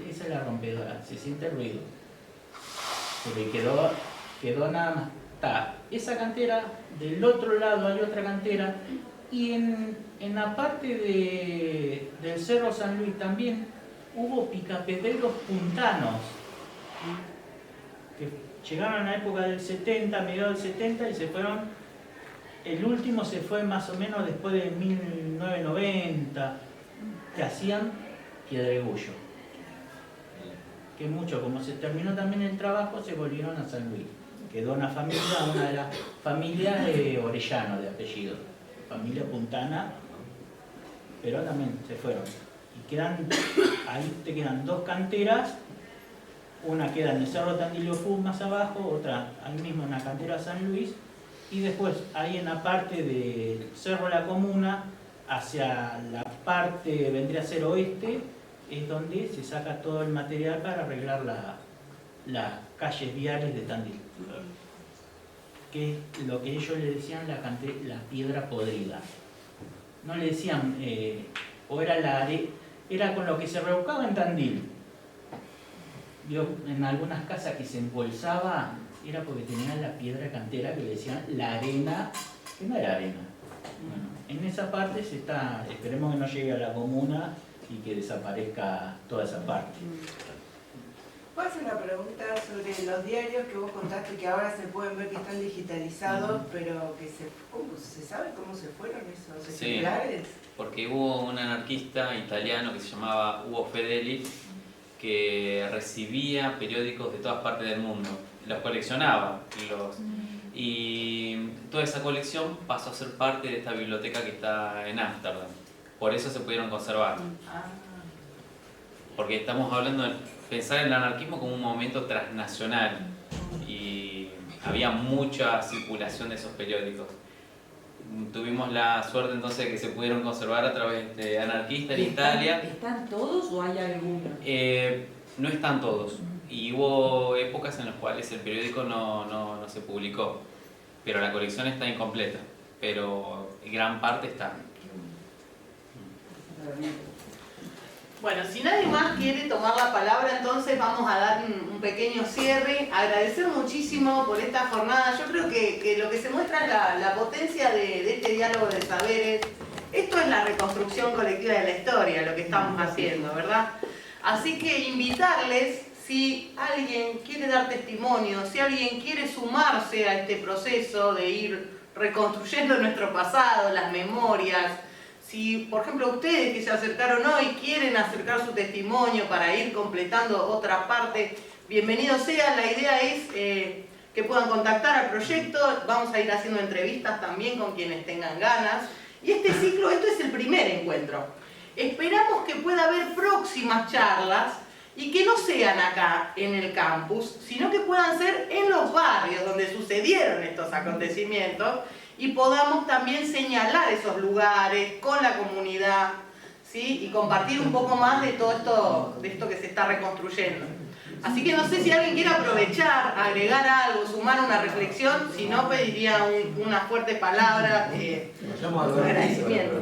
Esa es la rompedora, se siente el ruido. Pero quedó nada más. Está esa cantera, del otro lado hay otra cantera, y en la parte del Cerro San Luis también hubo picapedreros puntanos que llegaron a la época del 70, mediados del 70, y se fueron. El último se fue más o menos después de 1990, que hacían piedregullo. Que mucho, como se terminó también el trabajo, se volvieron a San Luis. Quedó una de las familias de Orellano, de apellido. Familia puntana, pero también se fueron. Y ahí te quedan dos canteras, una queda en el Cerro Tandilio Fuz más abajo, otra ahí mismo en la cantera San Luis, y después ahí en la parte del Cerro La Comuna, hacia la parte, vendría a ser oeste, es donde se saca todo el material para arreglar las calles viales de Tandil. Que es lo que ellos le decían la piedra podrida. No le decían, o era con lo que se revolcaba en Tandil. Yo, en algunas casas que se embolsaba, era porque tenían la piedra cantera que le decían la arena, que no era arena. Bueno, en esa parte esperemos que no llegue a la comuna y que desaparezca toda esa parte. ¿Puedo hacer una pregunta sobre los diarios que vos contaste que ahora se pueden ver que están digitalizados, pero que se sabe cómo se fueron esos ejemplares? Sí, porque hubo un anarquista italiano que se llamaba Hugo Fedeli que recibía periódicos de todas partes del mundo, los coleccionaba y toda esa colección pasó a ser parte de esta biblioteca que está en Ámsterdam. Por eso se pudieron conservar. Porque estamos hablando de pensar el anarquismo como un movimiento transnacional y había mucha circulación de esos periódicos. Tuvimos la suerte entonces de que se pudieron conservar a través de anarquistas en Italia. ¿Están todos o hay algunos? No están todos. Y hubo épocas en las cuales el periódico no se publicó. Pero la colección está incompleta. Pero gran parte está. Bueno, si nadie más quiere tomar la palabra, entonces vamos a dar un pequeño cierre. Agradecer muchísimo por esta jornada. Yo creo que lo que se muestra es la potencia de este diálogo de saberes. Esto es la reconstrucción colectiva de la historia, lo que estamos haciendo, ¿verdad? Así que invitarles, si alguien quiere dar testimonio, si alguien quiere sumarse a este proceso de ir reconstruyendo nuestro pasado, las memorias. Si, por ejemplo, ustedes que se acercaron hoy quieren acercar su testimonio para ir completando otra parte, bienvenidos sean. La idea es que puedan contactar al proyecto. Vamos a ir haciendo entrevistas también con quienes tengan ganas. Y este ciclo, esto es el primer encuentro. Esperamos que pueda haber próximas charlas y que no sean acá en el campus, sino que puedan ser en los barrios donde sucedieron estos acontecimientos, y podamos también señalar esos lugares con la comunidad, ¿sí? Y compartir un poco más de todo esto que se está reconstruyendo. Así que no sé si alguien quiere aprovechar, agregar algo, sumar una reflexión, si no pediría una fuerte palabra. Agradecimiento.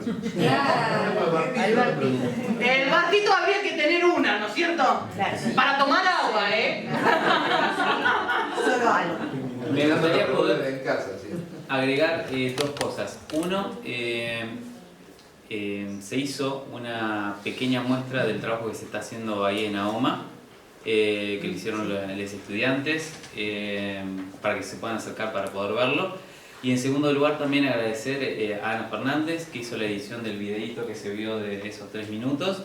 El Bartito habría que tener una, ¿no es cierto? Para tomar agua, ¿eh? Solo algo. Me gustaría poder agregar dos cosas. Uno, se hizo una pequeña muestra del trabajo que se está haciendo ahí en AOMA, que lo hicieron los estudiantes, para que se puedan acercar para poder verlo. Y en segundo lugar también agradecer a Ana Fernández, que hizo la edición del videíto que se vio de esos 3 minutos.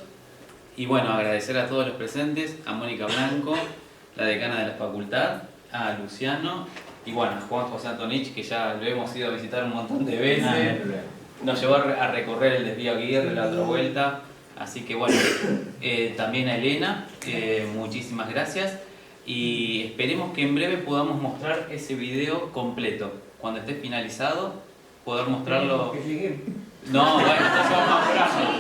Y bueno, agradecer a todos los presentes, a Mónica Blanco, la decana de la facultad, a Luciano, y bueno, a Juan José Antonich, que ya lo hemos ido a visitar un montón de veces. Nos llevó a recorrer el desvío Aguirre, la otra vuelta. Así que bueno, también a Elena, muchísimas gracias. Y esperemos que en breve podamos mostrar ese video completo. Cuando esté finalizado, poder mostrarlo. No, bueno, entonces vamos a apurarnos.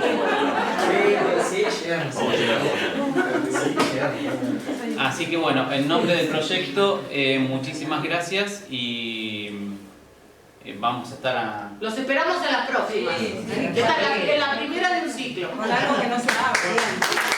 Así que bueno, en nombre del proyecto, muchísimas gracias y vamos a estar Los esperamos en las próximas. Esta es la primera de un ciclo. Con algo que no se habla.